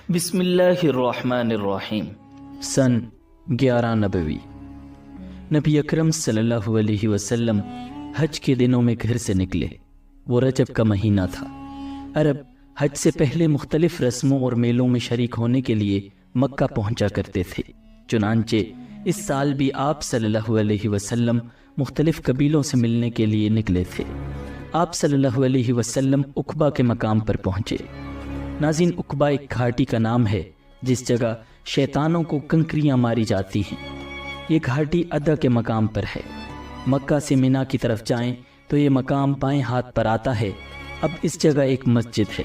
بسم اللہ الرحمن الرحیم۔ سن 11 نبی اکرم صلی اللہ علیہ وسلم حج کے دنوں میں گھر سے نکلے۔ وہ رجب کا مہینہ تھا۔ عرب حج سے پہلے مختلف رسموں اور میلوں میں شریک ہونے کے لیے مکہ پہنچا کرتے تھے۔ چنانچہ اس سال بھی آپ صلی اللہ علیہ وسلم مختلف قبیلوں سے ملنے کے لیے نکلے تھے۔ آپ صلی اللہ علیہ وسلم عقبہ کے مقام پر پہنچے۔ ناظرین، عقبہ ایک گھاٹی کا نام ہے جس جگہ شیطانوں کو کنکریاں ماری جاتی ہیں۔ یہ گھاٹی ادا کے مقام پر ہے۔ مکہ سے مینا کی طرف جائیں تو یہ مقام بائیں ہاتھ پر آتا ہے۔ اب اس جگہ ایک مسجد ہے۔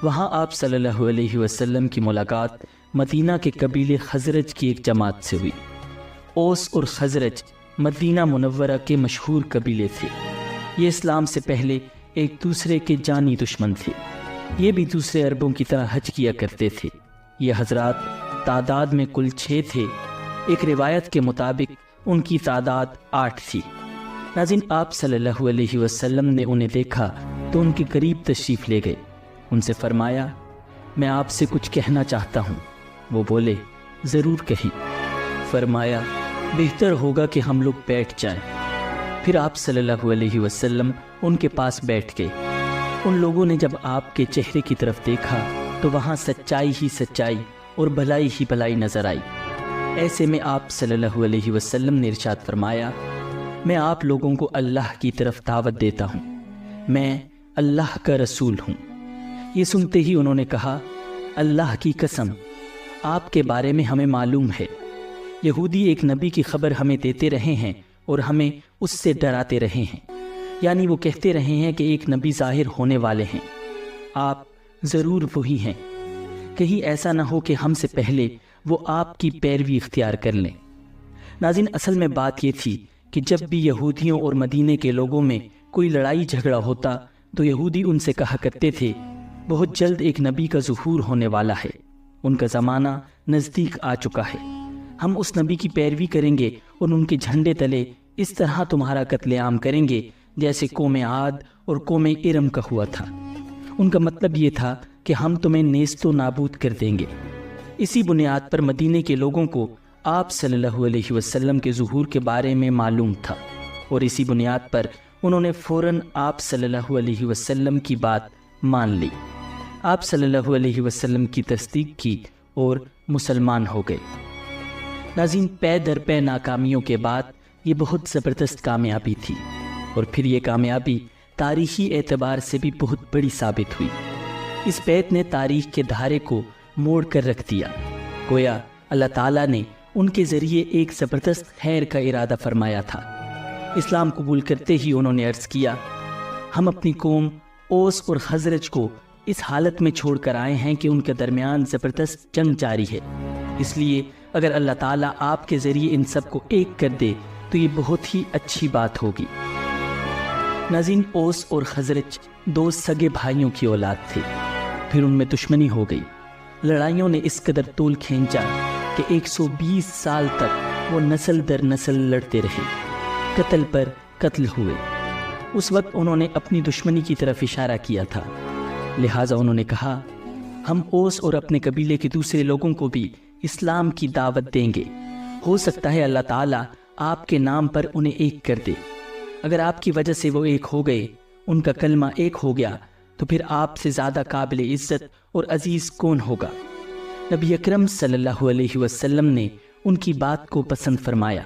وہاں آپ صلی اللہ علیہ وسلم کی ملاقات مدینہ کے قبیلے خزرج کی ایک جماعت سے ہوئی۔ اوس اور خزرج مدینہ منورہ کے مشہور قبیلے تھے۔ یہ اسلام سے پہلے ایک دوسرے کے جانی دشمن تھے۔ یہ بھی دوسرے عربوں کی طرح حج کیا کرتے تھے۔ یہ حضرات تعداد میں کل 6 تھے۔ ایک روایت کے مطابق ان کی تعداد 8 تھی۔ ناظرین، آپ صلی اللہ علیہ وسلم نے انہیں دیکھا تو ان کے قریب تشریف لے گئے۔ ان سے فرمایا، میں آپ سے کچھ کہنا چاہتا ہوں۔ وہ بولے، ضرور کہیں۔ فرمایا، بہتر ہوگا کہ ہم لوگ بیٹھ جائیں۔ پھر آپ صلی اللہ علیہ وسلم ان کے پاس بیٹھ گئے۔ ان لوگوں نے جب آپ کے چہرے کی طرف دیکھا تو وہاں سچائی ہی سچائی اور بھلائی ہی بھلائی نظر آئی۔ ایسے میں آپ صلی اللہ علیہ وسلم نے ارشاد فرمایا، میں آپ لوگوں کو اللہ کی طرف دعوت دیتا ہوں۔ میں اللہ کا رسول ہوں۔ یہ سنتے ہی انہوں نے کہا، اللہ کی قسم، آپ کے بارے میں ہمیں معلوم ہے۔ یہودی ایک نبی کی خبر ہمیں دیتے رہے ہیں اور ہمیں اس سے ڈراتے رہے ہیں، یعنی وہ کہتے رہے ہیں کہ ایک نبی ظاہر ہونے والے ہیں۔ آپ ضرور وہی ہیں۔ کہیں ایسا نہ ہو کہ ہم سے پہلے وہ آپ کی پیروی اختیار کر لیں۔ ناظرین، اصل میں بات یہ تھی کہ جب بھی یہودیوں اور مدینے کے لوگوں میں کوئی لڑائی جھگڑا ہوتا تو یہودی ان سے کہا کرتے تھے، بہت جلد ایک نبی کا ظہور ہونے والا ہے، ان کا زمانہ نزدیک آ چکا ہے۔ ہم اس نبی کی پیروی کریں گے اور ان کے جھنڈے تلے اس طرح تمہارا قتل عام کریں گے جیسے قوم عاد اور قوم ارم کا ہوا تھا۔ ان کا مطلب یہ تھا کہ ہم تمہیں نیست و نابود کر دیں گے۔ اسی بنیاد پر مدینے کے لوگوں کو آپ صلی اللہ علیہ وسلم کے ظہور کے بارے میں معلوم تھا، اور اسی بنیاد پر انہوں نے فوراً آپ صلی اللہ علیہ وسلم کی بات مان لی۔ آپ صلی اللہ علیہ وسلم کی تصدیق کی اور مسلمان ہو گئے۔ ناظرین، پے در پے ناکامیوں کے بعد یہ بہت زبردست کامیابی تھی، اور پھر یہ کامیابی تاریخی اعتبار سے بھی بہت بڑی ثابت ہوئی۔ اس بیعت نے تاریخ کے دھارے کو موڑ کر رکھ دیا۔ گویا اللہ تعالیٰ نے ان کے ذریعے ایک زبردست خیر کا ارادہ فرمایا تھا۔ اسلام قبول کرتے ہی انہوں نے عرض کیا، ہم اپنی قوم اوس اور خزرج کو اس حالت میں چھوڑ کر آئے ہیں کہ ان کے درمیان زبردست جنگ جاری ہے، اس لیے اگر اللہ تعالیٰ آپ کے ذریعے ان سب کو ایک کر دے تو یہ بہت ہی اچھی بات ہوگی۔ ناظرین، اوس اور خزرج 2 سگے بھائیوں کی اولاد تھے۔ پھر ان میں دشمنی ہو گئی۔ لڑائیوں نے اس قدر طول کھینچا کہ 120 سال تک وہ نسل در نسل لڑتے رہے، قتل پر قتل ہوئے۔ اس وقت انہوں نے اپنی دشمنی کی طرف اشارہ کیا تھا، لہٰذا انہوں نے کہا، ہم اوس اور اپنے قبیلے کے دوسرے لوگوں کو بھی اسلام کی دعوت دیں گے۔ ہو سکتا ہے اللہ تعالیٰ آپ کے نام پر انہیں ایک کر دے۔ اگر آپ کی وجہ سے وہ ایک ہو گئے، ان کا کلمہ ایک ہو گیا، تو پھر آپ سے زیادہ قابل عزت اور عزیز کون ہوگا؟ نبی اکرم صلی اللہ علیہ وسلم نے ان کی بات کو پسند فرمایا۔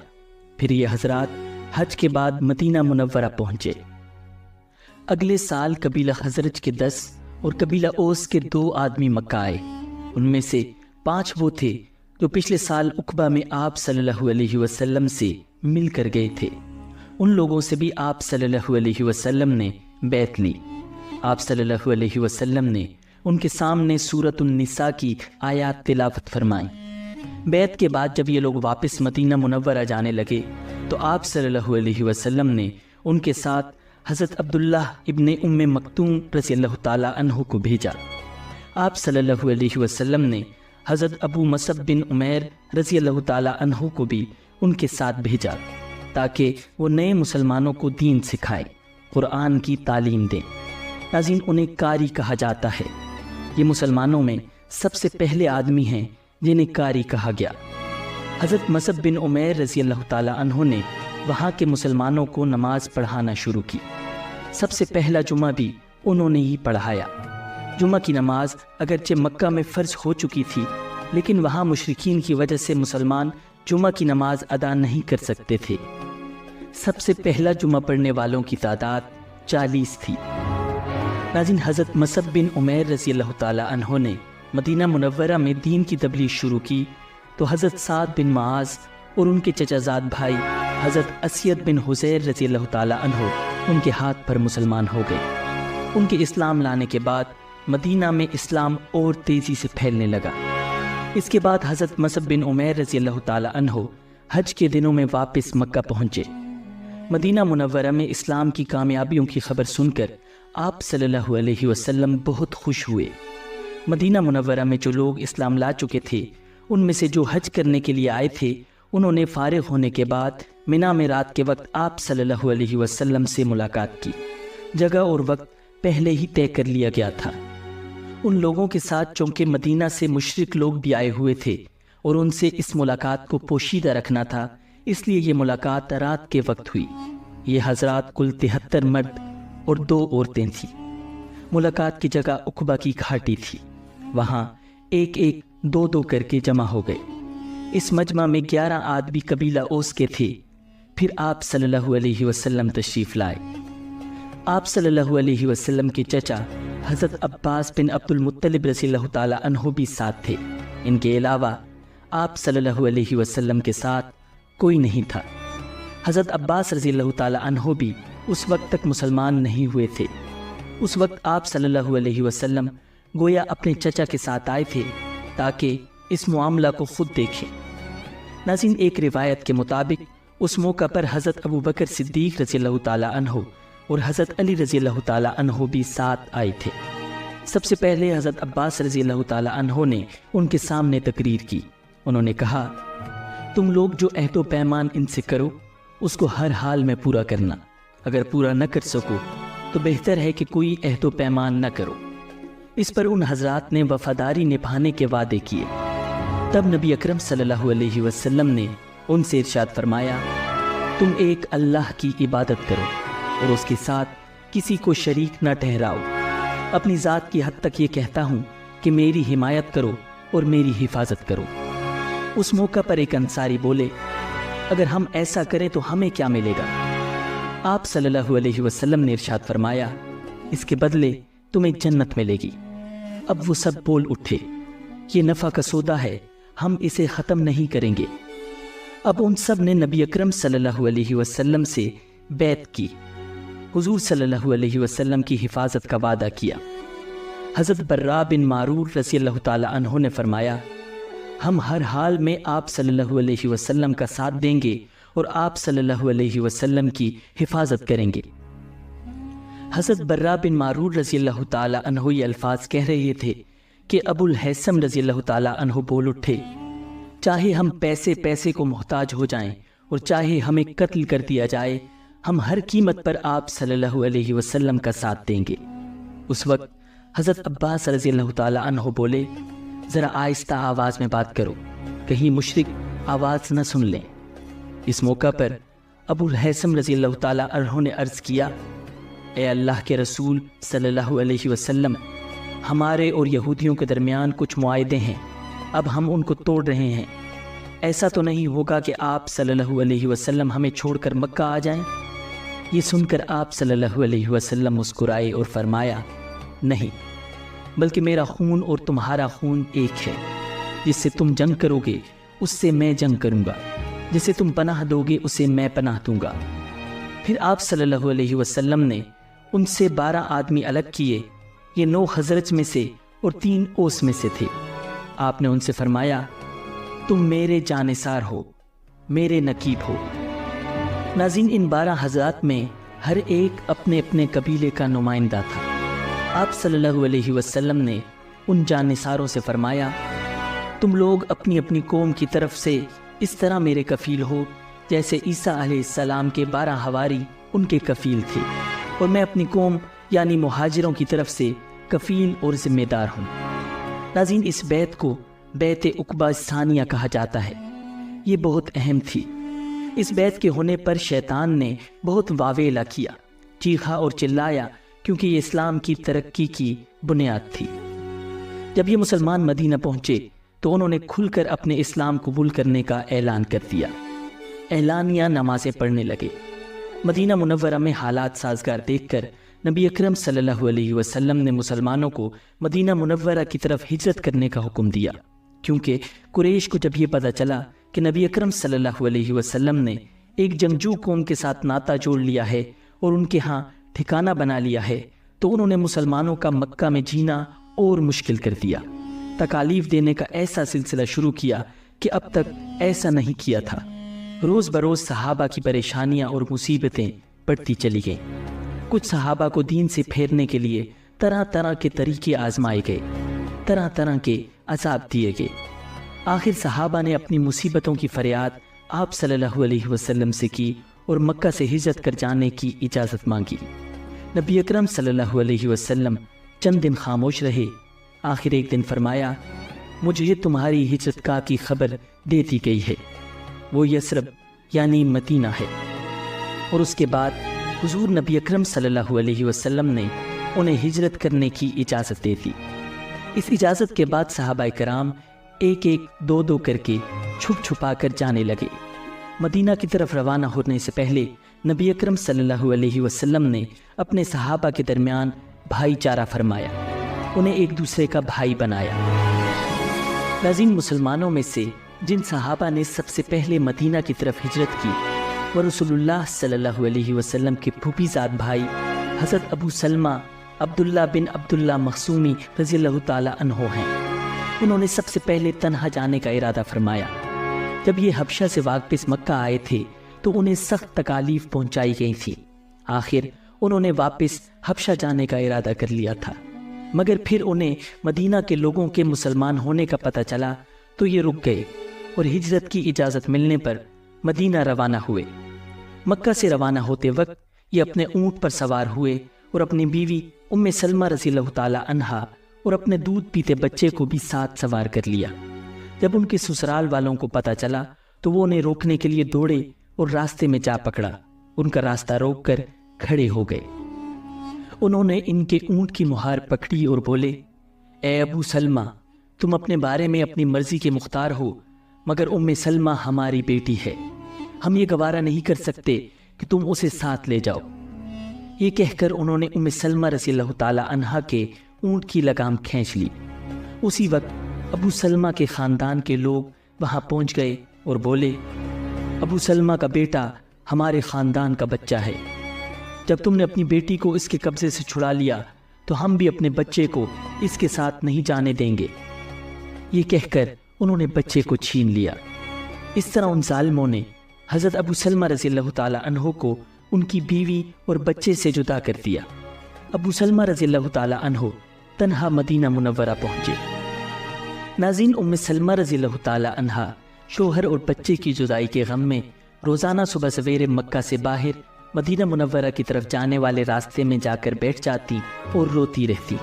پھر یہ حضرات حج کے بعد مدینہ منورہ پہنچے۔ اگلے سال قبیلہ خزرج کے 10 اور قبیلہ اوس کے 2 آدمی مکہ آئے۔ ان میں سے 5 وہ تھے جو پچھلے سال عقبہ میں آپ صلی اللہ علیہ وسلم سے مل کر گئے تھے۔ ان لوگوں سے بھی آپ صلی اللہ علیہ وسلم نے بیعت لی۔ آپ صلی اللہ علیہ وسلم نے ان کے سامنے سورۃ النساء کی آیات تلاوت فرمائیں۔ بیعت کے بعد جب یہ لوگ واپس مدینہ منورہ جانے لگے تو آپ صلی اللہ علیہ وسلم نے ان کے ساتھ حضرت عبداللہ ابن ام مکتوم رضی اللہ تعالیٰ عنہ کو بھیجا۔ آپ صلی اللہ علیہ وسلم نے حضرت ابو مصعب بن عمیر رضی اللہ تعالیٰ عنہ کو بھی ان کے ساتھ بھیجا تاکہ وہ نئے مسلمانوں کو دین سکھائیں، قرآن کی تعلیم دیں۔ ناظرین، انہیں قاری کہا جاتا ہے۔ یہ مسلمانوں میں سب سے پہلے آدمی ہیں جنہیں قاری کہا گیا۔ حضرت مصعب بن عمیر رضی اللہ تعالیٰ عنہ نے وہاں کے مسلمانوں کو نماز پڑھانا شروع کی۔ سب سے پہلا جمعہ بھی انہوں نے ہی پڑھایا۔ جمعہ کی نماز اگرچہ مکہ میں فرض ہو چکی تھی، لیکن وہاں مشرکین کی وجہ سے مسلمان جمعہ کی نماز ادا نہیں کر سکتے تھے۔ سب سے پہلا جمعہ پڑھنے والوں کی تعداد 40 تھی۔ ناظرین، حضرت مصعب بن عمیر رضی اللہ تعالیٰ عنہ نے مدینہ منورہ میں دین کی تبلیغ شروع کی تو حضرت سعد بن معاذ اور ان کے چچا زاد بھائی حضرت اسید بن حذیر رضی اللہ تعالیٰ عنہ ان کے ہاتھ پر مسلمان ہو گئے۔ ان کے اسلام لانے کے بعد مدینہ میں اسلام اور تیزی سے پھیلنے لگا۔ اس کے بعد حضرت مصعب بن عمیر رضی اللہ تعالیٰ عنہ حج کے دنوں میں واپس مکہ پہنچے۔ مدینہ منورہ میں اسلام کی کامیابیوں کی خبر سن کر آپ صلی اللہ علیہ وسلم بہت خوش ہوئے۔ مدینہ منورہ میں جو لوگ اسلام لا چکے تھے، ان میں سے جو حج کرنے کے لیے آئے تھے، انہوں نے فارغ ہونے کے بعد منا میں رات کے وقت آپ صلی اللہ علیہ وسلم سے ملاقات کی۔ جگہ اور وقت پہلے ہی طے کر لیا گیا تھا۔ ان لوگوں کے ساتھ چونکہ مدینہ سے مشرک لوگ بھی آئے ہوئے تھے اور ان سے اس ملاقات کو پوشیدہ رکھنا تھا، اس لیے یہ ملاقات رات کے وقت ہوئی۔ یہ حضرات کل 73 مرد اور 2 عورتیں تھیں۔ ملاقات کی جگہ عقبہ کی گھاٹی تھی۔ وہاں ایک 2 کر کے جمع ہو گئے۔ اس مجمع میں 11 آدمی قبیلہ اوس کے تھے۔ پھر آپ صلی اللہ علیہ وسلم تشریف لائے۔ آپ صلی اللہ علیہ وسلم کے چچا حضرت عباس بن عبد المطلب رضی اللہ تعالیٰ عنہ بھی ساتھ تھے۔ ان کے علاوہ آپ صلی اللہ علیہ وسلم کے ساتھ کوئی نہیں تھا۔ حضرت عباس رضی اللہ تعالیٰ عنہ بھی اس وقت تک مسلمان نہیں ہوئے تھے۔ اس وقت آپ صلی اللہ علیہ وسلم گویا اپنے چچا کے ساتھ آئے تھے تاکہ اس معاملہ کو خود دیکھیں۔ ناظرین، ایک روایت کے مطابق اس موقع پر حضرت ابو بکر صدیق رضی اللہ تعالیٰ عنہ اور حضرت علی رضی اللہ تعالیٰ عنہ بھی ساتھ آئے تھے۔ سب سے پہلے حضرت عباس رضی اللہ تعالیٰ عنہ نے ان کے سامنے تقریر کی۔ انہوں نے کہا، تم لوگ جو عہد و پیمان ان سے کرو اس کو ہر حال میں پورا کرنا۔ اگر پورا نہ کر سکو تو بہتر ہے کہ کوئی عہد و پیمان نہ کرو۔ اس پر ان حضرات نے وفاداری نبھانے کے وعدے کیے۔ تب نبی اکرم صلی اللہ علیہ وسلم نے ان سے ارشاد فرمایا، تم ایک اللہ کی عبادت کرو اور اس کے ساتھ کسی کو شریک نہ ٹھہراؤ۔ اپنی ذات کی حد تک یہ کہتا ہوں کہ میری حمایت کرو اور میری حفاظت کرو۔ اس موقع پر ایک انصاری بولے، اگر ہم ایسا کریں تو ہمیں کیا ملے گا؟ آپ صلی اللہ علیہ وسلم نے ارشاد فرمایا، اس کے بدلے تمہیں جنت ملے گی۔ اب وہ سب بول اٹھے، یہ نفع کا سودا ہے، ہم اسے ختم نہیں کریں گے۔ اب ان سب نے نبی اکرم صلی اللہ علیہ وسلم سے بیعت کی، حضور صلی اللہ علیہ وسلم کی حفاظت کا وعدہ کیا۔ حضرت برا بن معرور رضی اللہ تعالی عنہ نے فرمایا، ہم ہر حال میں آپ صلی اللہ علیہ وسلم کا ساتھ دیں گے اور آپ صلی اللہ علیہ وسلم کی حفاظت کریں گے۔ حضرت برا بن معرور رضی اللہ تعالی عنہ یہ الفاظ کہہ رہے تھے کہ ابو الحیثم رضی اللہ تعالی عنہ بول اٹھے، چاہے ہم پیسے کو محتاج ہو جائیں اور چاہے ہمیں قتل کر دیا جائے، ہم ہر قیمت پر آپ صلی اللہ علیہ وسلم کا ساتھ دیں گے۔ اس وقت حضرت عباس رضی اللہ تعالی عنہ بولے، ذرا آہستہ آواز میں بات کرو، کہیں مشرک آواز نہ سن لیں۔ اس موقع پر ابو الحیثم رضی اللہ تعالی عنہ نے عرض کیا، اے اللہ کے رسول صلی اللہ علیہ وسلم، ہمارے اور یہودیوں کے درمیان کچھ معاہدے ہیں، اب ہم ان کو توڑ رہے ہیں۔ ایسا تو نہیں ہوگا کہ آپ صلی اللہ علیہ وسلم ہمیں چھوڑ کر مکہ آ جائیں؟ یہ سن کر آپ صلی اللہ علیہ وسلم مسکرائے اور فرمایا، نہیں، بلکہ میرا خون اور تمہارا خون ایک ہے۔ جس سے تم جنگ کرو گے اس سے میں جنگ کروں گا، جسے تم پناہ دو گے اسے میں پناہ دوں گا۔ پھر آپ صلی اللہ علیہ وسلم نے ان سے 12 آدمی الگ کیے، یہ 9 خزرج میں سے اور 3 اوس میں سے تھے۔ آپ نے ان سے فرمایا، تم میرے جانثار ہو، میرے نقیب ہو۔ ناظرین، ان 12 حضرات میں ہر ایک اپنے اپنے قبیلے کا نمائندہ تھا۔ آپ صلی اللہ علیہ وسلم نے ان جانثاروں سے فرمایا، تم لوگ اپنی اپنی قوم کی طرف سے اس طرح میرے کفیل ہو جیسے عیسیٰ علیہ السلام کے 12 حواری ان کے کفیل تھے، اور میں اپنی قوم یعنی مہاجروں کی طرف سے کفیل اور ذمہ دار ہوں۔ ناظرین، اس بیعت کو بیعت عقبہ ثانیہ کہا جاتا ہے۔ یہ بہت اہم تھی۔ اس بیعت کے ہونے پر شیطان نے بہت واویلا کیا، چیخا اور چلایا، کیونکہ یہ اسلام کی ترقی کی بنیاد تھی۔ جب یہ مسلمان مدینہ پہنچے تو انہوں نے کھل کر اپنے اسلام قبول کرنے کا اعلان کر دیا۔ اعلانیہ نمازیں پڑھنے لگے۔ مدینہ منورہ میں حالات سازگار دیکھ کر نبی اکرم صلی اللہ علیہ وسلم نے مسلمانوں کو مدینہ منورہ کی طرف ہجرت کرنے کا حکم دیا، کیونکہ قریش کو جب یہ پتہ چلا کہ نبی اکرم صلی اللہ علیہ وسلم نے ایک جنگجو قوم کے ساتھ ناطہ جوڑ لیا ہے اور ان کے ہاں ٹھکانہ بنا لیا ہے، تو انہوں نے مسلمانوں کا مکہ میں جینا اور مشکل کر دیا، تکالیف دینے کا ایسا سلسلہ شروع کیا کہ اب تک ایسا نہیں کیا تھا۔ روز بروز صحابہ کی پریشانیاں اور مصیبتیں بڑھتی چلی گئیں۔ کچھ صحابہ کو دین سے پھیرنے کے لیے طرح طرح کے طریقے آزمائے گئے، طرح طرح کے عذاب دیے گئے۔ آخر صحابہ نے اپنی مصیبتوں کی فریاد آپ صلی اللہ علیہ وسلم سے کی اور مکہ سے ہجرت کر جانے کی اجازت مانگی۔ نبی اکرم صلی اللہ علیہ وسلم چند دن خاموش رہے۔ آخر ایک دن فرمایا، مجھے تمہاری ہجرت کا کی خبر دے دی گئی ہے، وہ یثرب یعنی مدینہ ہے۔ اور اس کے بعد حضور نبی اکرم صلی اللہ علیہ وسلم نے انہیں ہجرت کرنے کی اجازت دے دی۔ اس اجازت کے بعد صحابہ کرام ایک ایک دو دو کر کے چھپ چھپا کر جانے لگے۔ مدینہ کی طرف روانہ ہونے سے پہلے نبی اکرم صلی اللہ علیہ وسلم نے اپنے صحابہ کے درمیان بھائی چارہ فرمایا، انہیں ایک دوسرے کا بھائی بنایا۔ ناظرین، مسلمانوں میں سے جن صحابہ نے سب سے پہلے مدینہ کی طرف ہجرت کی وہ رسول اللہ صلی اللہ علیہ وسلم کے پھوپھی زاد بھائی حضرت ابو سلمہ عبداللہ بن عبداللہ مخزومی رضی اللہ تعالی عنہ ہیں۔ انہوں نے سب سے پہلے تنہا جانے کا ارادہ فرمایا۔ جب یہ حبشہ سے واپس مکہ آئے تھے تو انہیں سخت تکالیف پہنچائی گئی تھی۔ آخر انہوں نے واپس حبشہ جانے کا ارادہ کر لیا تھا، مگر پھر انہیں مدینہ کے لوگوں کے مسلمان ہونے کا پتہ چلا تو یہ رک گئے اور ہجرت کی اجازت ملنے پر مدینہ روانہ ہوئے۔ مکہ سے روانہ ہوتے وقت یہ اپنے اونٹ پر سوار ہوئے اور اپنی بیوی ام سلمہ رضی اللہ تعالی عنہا اور اپنے دودھ پیتے بچے کو بھی ساتھ سوار کر لیا۔ جب ان کے سسرال والوں کو پتہ چلا تو وہ انہیں روکنے کے لیے دوڑے اور راستے میں جا پکڑا۔ ان کا راستہ روک کر کھڑے ہو گئے۔ انہوں نے ان کے اونٹ کی مہار پکڑی اور بولے، اے ابو سلمہ، تم اپنے بارے میں اپنی مرضی کے مختار ہو، مگر ام سلمہ ہماری بیٹی ہے، ہم یہ گوارہ نہیں کر سکتے کہ تم اسے ساتھ لے جاؤ۔ یہ کہہ کر انہوں نے ام سلمہ رضی اللہ تعالی عنہا کے اونٹ کی لگام کھینچ لی۔ اسی وقت ابو سلمہ کے خاندان کے لوگ وہاں پہنچ گئے اور بولے، ابو سلمہ کا بیٹا ہمارے خاندان کا بچہ ہے، جب تم نے اپنی بیٹی کو اس کے قبضے سے چھڑا لیا تو ہم بھی اپنے بچے کو اس کے ساتھ نہیں جانے دیں گے۔ یہ کہہ کر انہوں نے بچے کو چھین لیا۔ اس طرح ان ظالموں نے حضرت ابو سلمہ رضی اللہ تعالی عنہ کو ان کی بیوی اور بچے سے جدا کر دیا۔ ابو سلمہ رضی اللہ تعالی عنہ تنہا مدینہ منورہ پہنچے۔ ناظرین، ام سلمہ رضی اللہ تعالی عنہا شوہر اور بچے کی جدائی کے غم میں روزانہ صبح سویرے مکہ سے باہر مدینہ منورہ کی طرف جانے والے راستے میں جا کر بیٹھ جاتی اور روتی رہتی۔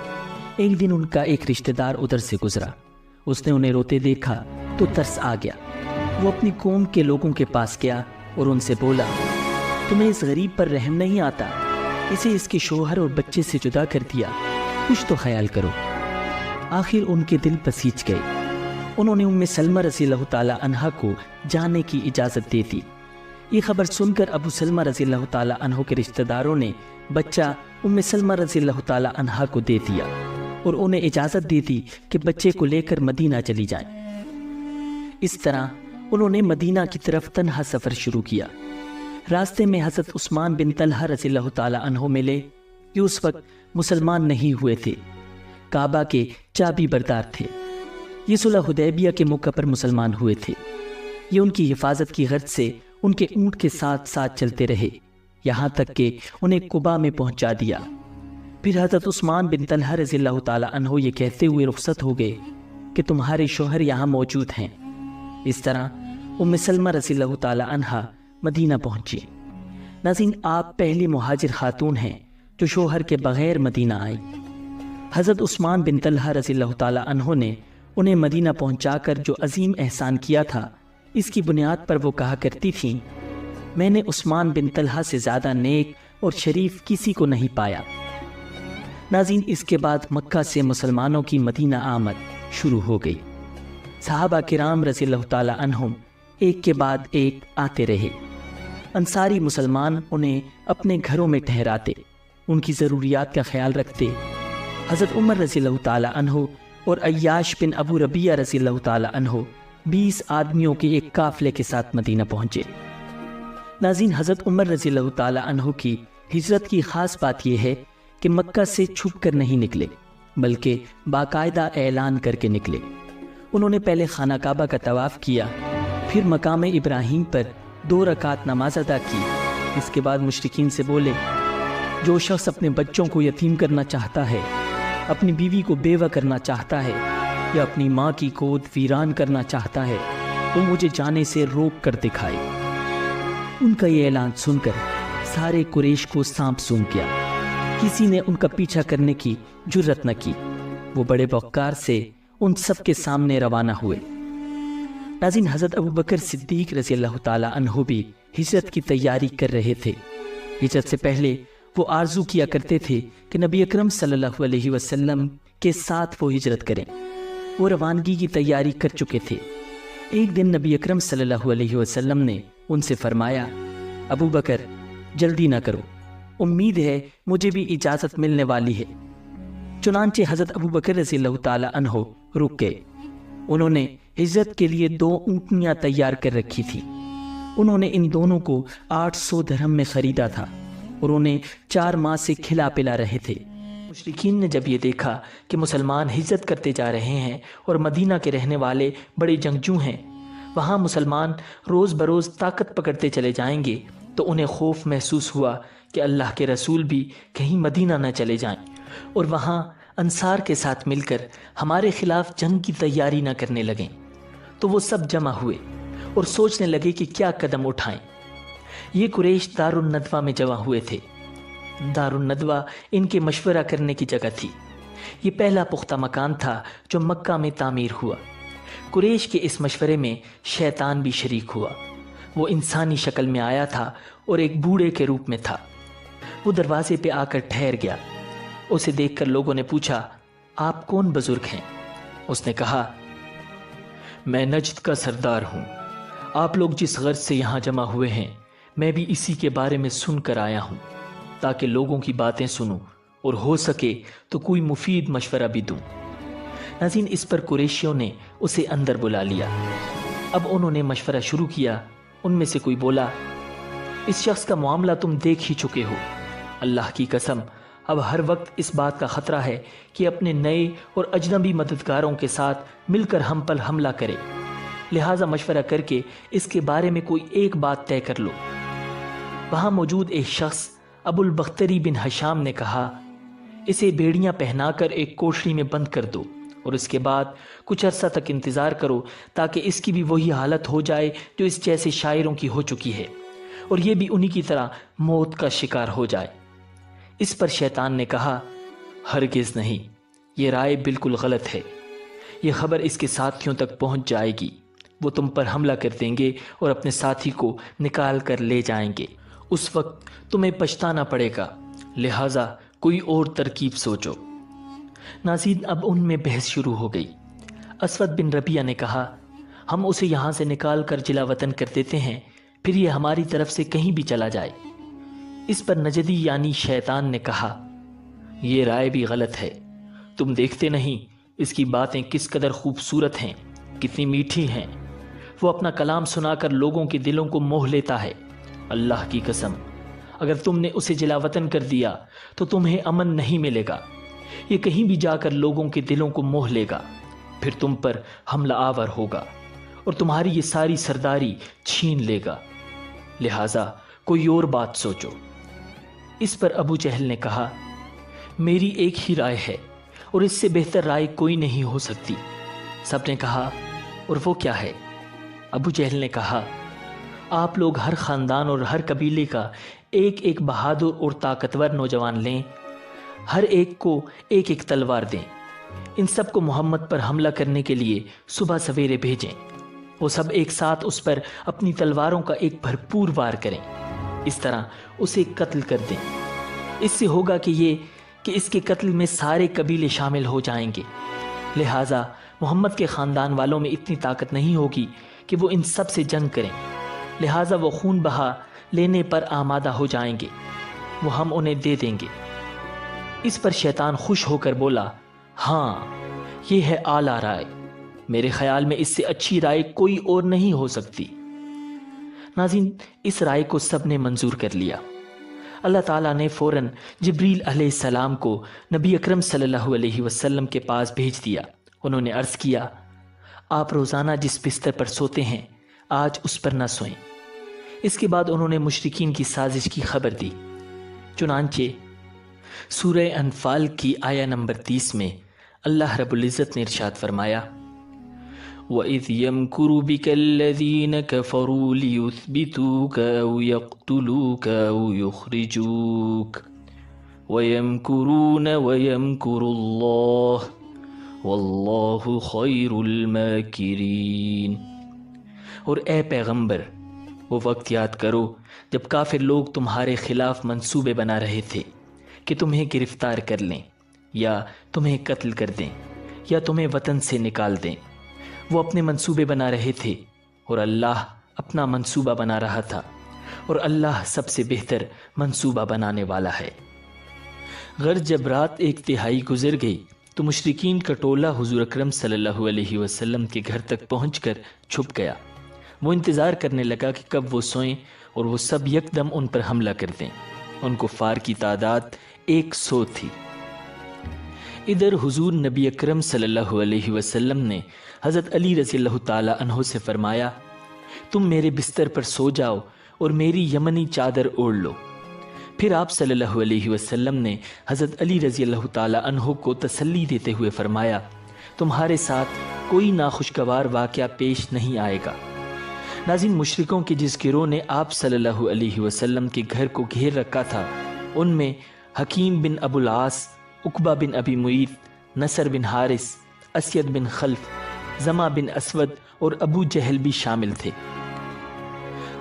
ایک دن ان کا ایک رشتہ دار ادھر سے گزرا، اس نے انہیں روتے دیکھا تو ترس آ گیا۔ وہ اپنی قوم کے لوگوں کے پاس گیا اور ان سے بولا، تمہیں اس غریب پر رحم نہیں آتا؟ اسے اس کے شوہر اور بچے سے جدا کر دیا، کچھ تو خیال کرو۔ آخر ان کے دل پسیج گئے۔ انہوں نے ام سلمہ رضی اللہ تعالی عنہا کو جانے کی اجازت دے دی۔ یہ خبر سن کر ابو سلمہ رضی اللہ تعالی عنہ کے رشتہ داروں نے بچہ ام سلمہ رضی اللہ تعالی عنہا کو دے دیا اور انہیں اجازت دے دی کہ بچے کو لے کر مدینہ چلی جائیں۔ اس طرح انہوں نے مدینہ کی طرف تنہا سفر شروع کیا۔ راستے میں حضرت عثمان بن طلحہ رضی اللہ تعالی عنہ ملے۔ یہ اس وقت مسلمان نہیں ہوئے تھے، کعبہ کے چابی بردار تھے۔ یہ صلح حدیبیہ کے موقع پر مسلمان ہوئے تھے۔ یہ ان کی حفاظت کی غرض سے ان کے اونٹ کے ساتھ ساتھ چلتے رہے، یہاں تک کہ انہیں قباء میں پہنچا دیا۔ پھر حضرت عثمان بن طلحہ رضی اللہ تعالی عنہ یہ کہتے ہوئے رخصت ہو گئے کہ تمہارے شوہر یہاں موجود ہیں۔ اس طرح ام سلمہ رضی اللہ تعالی عنہا مدینہ پہنچی۔ ناظرین، آپ پہلی مہاجر خاتون ہیں جو شوہر کے بغیر مدینہ آئی۔ حضرت عثمان بن طلحہ رضی اللہ تعالیٰ عنہ نے انہیں مدینہ پہنچا کر جو عظیم احسان کیا تھا، اس کی بنیاد پر وہ کہا کرتی تھیں، میں نے عثمان بن طلحہ سے زیادہ نیک اور شریف کسی کو نہیں پایا۔ ناظرین، اس کے بعد مکہ سے مسلمانوں کی مدینہ آمد شروع ہو گئی۔ صحابہ کرام رضی اللہ تعالیٰ عنہم ایک کے بعد ایک آتے رہے۔ انصاری مسلمان انہیں اپنے گھروں میں ٹھہراتے، ان کی ضروریات کا خیال رکھتے۔ حضرت عمر رضی اللہ تعالیٰ عنہ اور عیاش بن ابو ربیعہ رضی اللہ تعالیٰ عنہ 20 آدمیوں کے ایک قافلے کے ساتھ مدینہ پہنچے۔ ناظرین، حضرت عمر رضی اللہ تعالیٰ عنہ کی ہجرت کی خاص بات یہ ہے کہ مکہ سے چھپ کر نہیں نکلے، بلکہ باقاعدہ اعلان کر کے نکلے۔ انہوں نے پہلے خانہ کعبہ کا طواف کیا، پھر مقام ابراہیم پر 2 رکعت نماز ادا کی۔ اس کے بعد مشرکین سے بولے، جو شخص اپنے بچوں کو یتیم کرنا چاہتا ہے، اپنی بیوی کو بیوہ کرنا چاہتا ہے، یا اپنی ماں کی گود ویران کرنا چاہتا ہے، وہ مجھے جانے سے روک کر دکھائے۔ ان کا یہ اعلان سن کر سارے قریش کو سانپ سونگ گیا، کسی نے ان کا پیچھا کرنے کی جرت نہ کی۔ وہ بڑے وقار سے ان سب کے سامنے روانہ ہوئے۔ ناظرین، حضرت ابو بکر صدیق رضی اللہ تعالیٰ عنہ بھی ہجرت کی تیاری کر رہے تھے۔ ہجرت سے پہلے وہ آرزو کیا کرتے تھے کہ نبی اکرم صلی اللہ علیہ وسلم کے ساتھ وہ ہجرت کریں۔ وہ روانگی کی تیاری کر چکے تھے۔ ایک دن نبی اکرم صلی اللہ علیہ وسلم نے ان سے فرمایا، ابو بکر جلدی نہ کرو، امید ہے مجھے بھی اجازت ملنے والی ہے۔ چنانچہ حضرت ابو بکر رضی اللہ تعالیٰ عنہ رک گئے۔ انہوں نے ہجرت کے لیے 2 اونٹنیاں تیار کر رکھی تھی۔ انہوں نے ان دونوں کو 800 درہم میں خریدا تھا اور انہیں 4 ماہ سے کھلا پلا رہے تھے۔ مشرکین نے جب یہ دیکھا کہ مسلمان ہجرت کرتے جا رہے ہیں اور مدینہ کے رہنے والے بڑے جنگجو ہیں، وہاں مسلمان روز بروز طاقت پکڑتے چلے جائیں گے، تو انہیں خوف محسوس ہوا کہ اللہ کے رسول بھی کہیں مدینہ نہ چلے جائیں اور وہاں انصار کے ساتھ مل کر ہمارے خلاف جنگ کی تیاری نہ کرنے لگیں۔ تو وہ سب جمع ہوئے اور سوچنے لگے کہ کیا قدم اٹھائیں۔ یہ قریش دار الندوہ میں جمع ہوئے تھے۔ دار الندوہ ان کے مشورہ کرنے کی جگہ تھی۔ یہ پہلا پختہ مکان تھا جو مکہ میں تعمیر ہوا۔ قریش کے اس مشورے میں شیطان بھی شریک ہوا۔ وہ انسانی شکل میں آیا تھا اور ایک بوڑھے کے روپ میں تھا۔ وہ دروازے پہ آ کر ٹھہر گیا۔ اسے دیکھ کر لوگوں نے پوچھا، آپ کون بزرگ ہیں؟ اس نے کہا، میں نجد کا سردار ہوں۔ آپ لوگ جس غرض سے یہاں جمع ہوئے ہیں، میں بھی اسی کے بارے میں سن کر آیا ہوں، تاکہ لوگوں کی باتیں سنوں اور ہو سکے تو کوئی مفید مشورہ بھی دوں۔ ناظرین، اس پر قریشیوں نے اسے اندر بلا لیا۔ اب انہوں نے مشورہ شروع کیا۔ ان میں سے کوئی بولا، اس شخص کا معاملہ تم دیکھ ہی چکے ہو۔ اللہ کی قسم، اب ہر وقت اس بات کا خطرہ ہے کہ اپنے نئے اور اجنبی مددگاروں کے ساتھ مل کر ہم پر حملہ کرے، لہٰذا مشورہ کر کے اس کے بارے میں کوئی ایک بات طے کر لو۔ وہاں موجود ایک شخص ابو البختری بن ہشام نے کہا، اسے بیڑیاں پہنا کر ایک کوٹری میں بند کر دو اور اس کے بعد کچھ عرصہ تک انتظار کرو، تاکہ اس کی بھی وہی حالت ہو جائے جو اس جیسے شاعروں کی ہو چکی ہے، اور یہ بھی انہی کی طرح موت کا شکار ہو جائے۔ اس پر شیطان نے کہا، ہرگز نہیں، یہ رائے بالکل غلط ہے۔ یہ خبر اس کے ساتھیوں تک پہنچ جائے گی، وہ تم پر حملہ کر دیں گے اور اپنے ساتھی کو نکال کر لے جائیں گے۔ اس وقت تمہیں پچھتانا پڑے گا، لہٰذا کوئی اور ترکیب سوچو۔ ناظرین، اب ان میں بحث شروع ہو گئی۔ اسود بن ربیعہ نے کہا، ہم اسے یہاں سے نکال کر جلا وطن کر دیتے ہیں، پھر یہ ہماری طرف سے کہیں بھی چلا جائے۔ اس پر نجدی یعنی شیطان نے کہا، یہ رائے بھی غلط ہے۔ تم دیکھتے نہیں اس کی باتیں کس قدر خوبصورت ہیں، کتنی میٹھی ہیں۔ وہ اپنا کلام سنا کر لوگوں کے دلوں کو موہ لیتا ہے۔ اللہ کی قسم، اگر تم نے اسے جلا وطن کر دیا تو تمہیں امن نہیں ملے گا۔ یہ کہیں بھی جا کر لوگوں کے دلوں کو موہ لے گا، پھر تم پر حملہ آور ہوگا اور تمہاری یہ ساری سرداری چھین لے گا، لہٰذا کوئی اور بات سوچو۔ اس پر ابو جہل نے کہا، میری ایک ہی رائے ہے اور اس سے بہتر رائے کوئی نہیں ہو سکتی۔ سب نے کہا، اور وہ کیا ہے؟ ابو جہل نے کہا، آپ لوگ ہر خاندان اور ہر قبیلے کا ایک ایک بہادر اور طاقتور نوجوان لیں، ہر ایک کو ایک ایک تلوار دیں، ان سب کو محمد پر حملہ کرنے کے لیے صبح سویرے بھیجیں، وہ سب ایک ساتھ اس پر اپنی تلواروں کا ایک بھرپور وار کریں، اس طرح اسے قتل کر دیں۔ اس سے ہوگا کہ اس کے قتل میں سارے قبیلے شامل ہو جائیں گے، لہٰذا محمد کے خاندان والوں میں اتنی طاقت نہیں ہوگی کہ وہ ان سب سے جنگ کریں، لہٰذا وہ خون بہا لینے پر آمادہ ہو جائیں گے، وہ ہم انہیں دے دیں گے۔ اس پر شیطان خوش ہو کر بولا، ہاں یہ ہے اعلیٰ رائے، میرے خیال میں اس سے اچھی رائے کوئی اور نہیں ہو سکتی۔ ناظرین، اس رائے کو سب نے منظور کر لیا۔ اللہ تعالیٰ نے فوراً جبریل علیہ السلام کو نبی اکرم صلی اللہ علیہ وسلم کے پاس بھیج دیا۔ انہوں نے عرض کیا، آپ روزانہ جس بستر پر سوتے ہیں آج اس پر نہ سوئیں۔ اس کے بعد انہوں نے مشرکین کی سازش کی خبر دی۔ چنانچہ سورہ انفال کی آیہ نمبر 30 میں اللہ رب العزت نے ارشاد فرمایا، وَإِذْ يَمْكُرُ بِكَ الَّذِينَ كَفَرُوا لِيُثْبِتُوكَ أَوْ يَقْتُلُوكَ أَوْ يُخْرِجُوكَ وَيَمْكُرُونَ وَيَمْكُرُ اللَّهُ وَاللَّهُ خَيْرُ الْمَاكِرِينَ۔ اور اے پیغمبر، وہ وقت یاد کرو جب کافر لوگ تمہارے خلاف منصوبے بنا رہے تھے کہ تمہیں گرفتار کر لیں یا تمہیں قتل کر دیں یا تمہیں وطن سے نکال دیں۔ وہ اپنے منصوبے بنا رہے تھے اور اللہ اپنا منصوبہ بنا رہا تھا، اور اللہ سب سے بہتر منصوبہ بنانے والا ہے۔ غرض جب رات 1/3 گزر گئی تو مشرکین کا ٹولہ حضور اکرم صلی اللہ علیہ وسلم کے گھر تک پہنچ کر چھپ گیا۔ وہ انتظار کرنے لگا کہ کب وہ سوئیں اور وہ سب یکدم ان پر حملہ کر دیں۔ ان کفار کی تعداد 100 تھی۔ ادھر حضور نبی اکرم صلی اللہ علیہ وسلم نے حضرت علی رضی اللہ تعالی عنہ سے فرمایا، تم میرے بستر پر سو جاؤ اور میری یمنی چادر اوڑھ لو۔ پھر آپ صلی اللہ علیہ وسلم نے حضرت علی رضی اللہ تعالی عنہ کو تسلی دیتے ہوئے فرمایا، تمہارے ساتھ کوئی ناخوشگوار واقعہ پیش نہیں آئے گا۔ ناظرین، مشرکوں کے جس گروہ نے آپ صلی اللہ علیہ وسلم کے گھر کو گھیر رکھا تھا، ان میں حکیم بن ابو العاص، عقبہ بن ابی معیط، نصر بن حارث، اسید بن خلف، زمع بن اسود اور ابو جہل بھی شامل تھے۔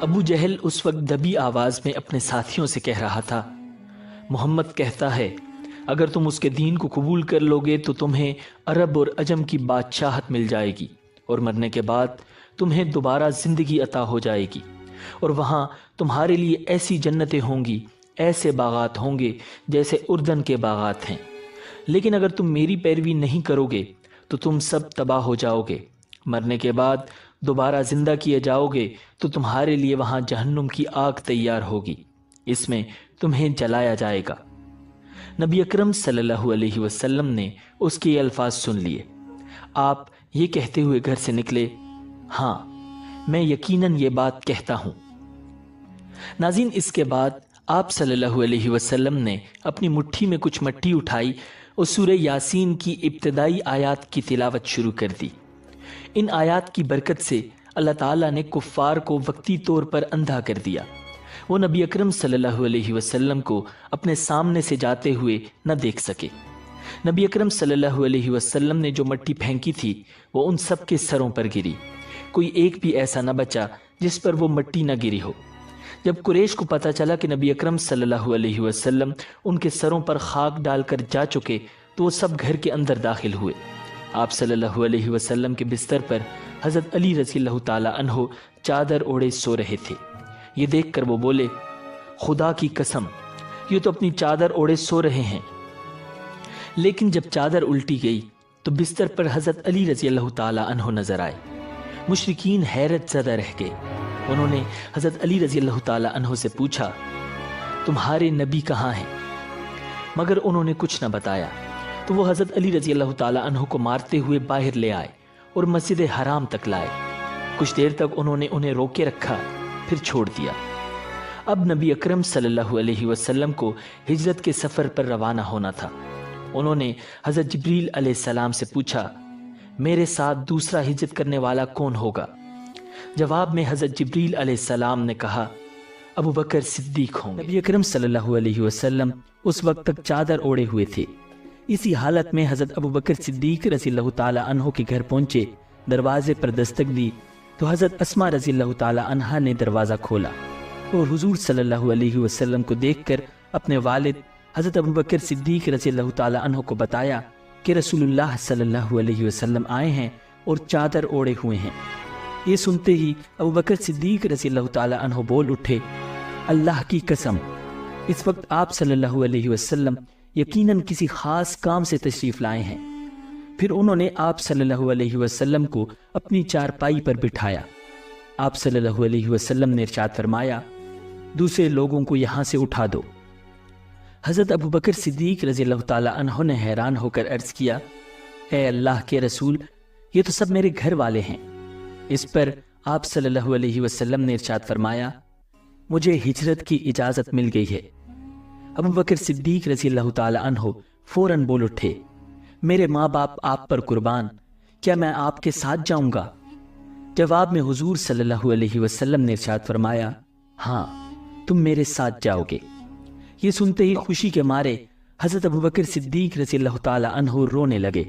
ابو جہل اس وقت دبی آواز میں اپنے ساتھیوں سے کہہ رہا تھا، محمد کہتا ہے اگر تم اس کے دین کو قبول کر لوگے تو تمہیں عرب اور عجم کی بادشاہت مل جائے گی، اور مرنے کے بعد تمہیں دوبارہ زندگی عطا ہو جائے گی، اور وہاں تمہارے لیے ایسی جنتیں ہوں گی، ایسے باغات ہوں گے جیسے اردن کے باغات ہیں۔ لیکن اگر تم میری پیروی نہیں کرو گے تو تم سب تباہ ہو جاؤ گے، مرنے کے بعد دوبارہ زندہ کیے جاؤ گے تو تمہارے لیے وہاں جہنم کی آگ تیار ہوگی، اس میں تمہیں جلایا جائے گا۔ نبی اکرم صلی اللہ علیہ وسلم نے اس کے یہ الفاظ سن لیے۔ آپ یہ کہتے ہوئے گھر سے نکلے، ہاں میں یقیناً یہ بات کہتا ہوں۔ ناظرین، اس کے بعد آپ صلی اللہ علیہ وسلم نے اپنی مٹھی میں کچھ مٹی اٹھائی اور سورہ یاسین کی ابتدائی آیات کی تلاوت شروع کر دی۔ ان آیات کی برکت سے اللہ تعالیٰ نے کفار کو وقتی طور پر اندھا کر دیا۔ وہ نبی اکرم صلی اللہ علیہ وسلم کو اپنے سامنے سے جاتے ہوئے نہ دیکھ سکے۔ نبی اکرم صلی اللہ علیہ وسلم نے جو مٹی پھینکی تھی وہ ان سب کے سروں پر گری، کوئی ایک بھی ایسا نہ بچا جس پر وہ مٹی نہ گری ہو۔ جب قریش کو پتہ چلا کہ نبی اکرم صلی اللہ علیہ وسلم ان کے سروں پر خاک ڈال کر جا چکے تو وہ سب گھر کے اندر داخل ہوئے۔ آپ صلی اللہ علیہ وسلم کے بستر پر حضرت علی رضی اللہ تعالی عنہ چادر اوڑھے سو رہے تھے۔ یہ دیکھ کر وہ بولے، خدا کی قسم، یہ تو اپنی چادر اوڑھے سو رہے ہیں۔ لیکن جب چادر الٹی گئی تو بستر پر حضرت علی رضی اللہ تعالی عنہ نظر آئے۔ مشرکین حیرت زدہ رہ گئے۔ انہوں نے حضرت علی رضی اللہ تعالی عنہ سے پوچھا، تمہارے نبی کہاں ہیں؟ مگر انہوں نے کچھ نہ بتایا۔ تو وہ حضرت علی رضی اللہ تعالی عنہ کو مارتے ہوئے باہر لے آئے اور مسجد حرام تک لائے۔ کچھ دیر تک انہوں نے انہیں روکے رکھا، پھر چھوڑ دیا۔ اب نبی اکرم صلی اللہ علیہ وسلم کو ہجرت کے سفر پر روانہ ہونا تھا۔ انہوں نے حضرت جبریل علیہ السلام سے پوچھا، میرے ساتھ دوسرا ہجرت کرنے والا کون ہوگا؟ جواب میں حضرت جبریل علیہ السلام نے کہا، ابو بکر صدیق ہوں گے۔ نبی اکرم صلی اللہ علیہ وسلم اس وقت تک چادر اوڑے ہوئے تھے۔ اسی حالت میں حضرت ابو بکر صدیق رضی اللہ تعالی عنہ کے گھر پہنچے، دروازے پر دستک دی تو حضرت اسماء رضی اللہ تعالی عنہا نے دروازہ کھولا اور حضور صلی اللہ علیہ وسلم کو دیکھ کر اپنے والد حضرت ابو بکر صدیق رضی اللہ تعالی عنہ کو بتایا کہ رسول اللہ صلی اللہ علیہ وسلم آئے ہیں اور چادر اوڑے ہوئے ہیں۔ یہ سنتے ہی ابو بکر صدیق رضی اللہ تعالی عنہ بول اٹھے، اللہ کی قسم، اس وقت آپ صلی اللہ علیہ وسلم یقیناً کسی خاص کام سے تشریف لائے ہیں۔ پھر انہوں نے آپ صلی اللہ علیہ وسلم کو اپنی چارپائی پر بٹھایا۔ آپ صلی اللہ علیہ وسلم نے ارشاد فرمایا، دوسرے لوگوں کو یہاں سے اٹھا دو۔ حضرت ابو بکر صدیق رضی اللہ تعالی عنہ نے حیران ہو کر عرض کیا، اے اللہ کے رسول، یہ تو سب میرے گھر والے ہیں۔ اس پر آپ صلی اللہ علیہ وسلم نے ارشاد فرمایا، مجھے ہجرت کی اجازت مل گئی ہے۔ ابو بکر صدیق رضی اللہ تعالی عنہ فوراً بول اٹھے، میرے ماں باپ آپ پر قربان، کیا میں آپ کے ساتھ جاؤں گا؟ جواب میں حضور صلی اللہ علیہ وسلم نے ارشاد فرمایا، ہاں تم میرے ساتھ جاؤ گے۔ یہ سنتے ہی خوشی کے مارے حضرت ابو بکر صدیق رضی اللہ تعالی عنہ رونے لگے۔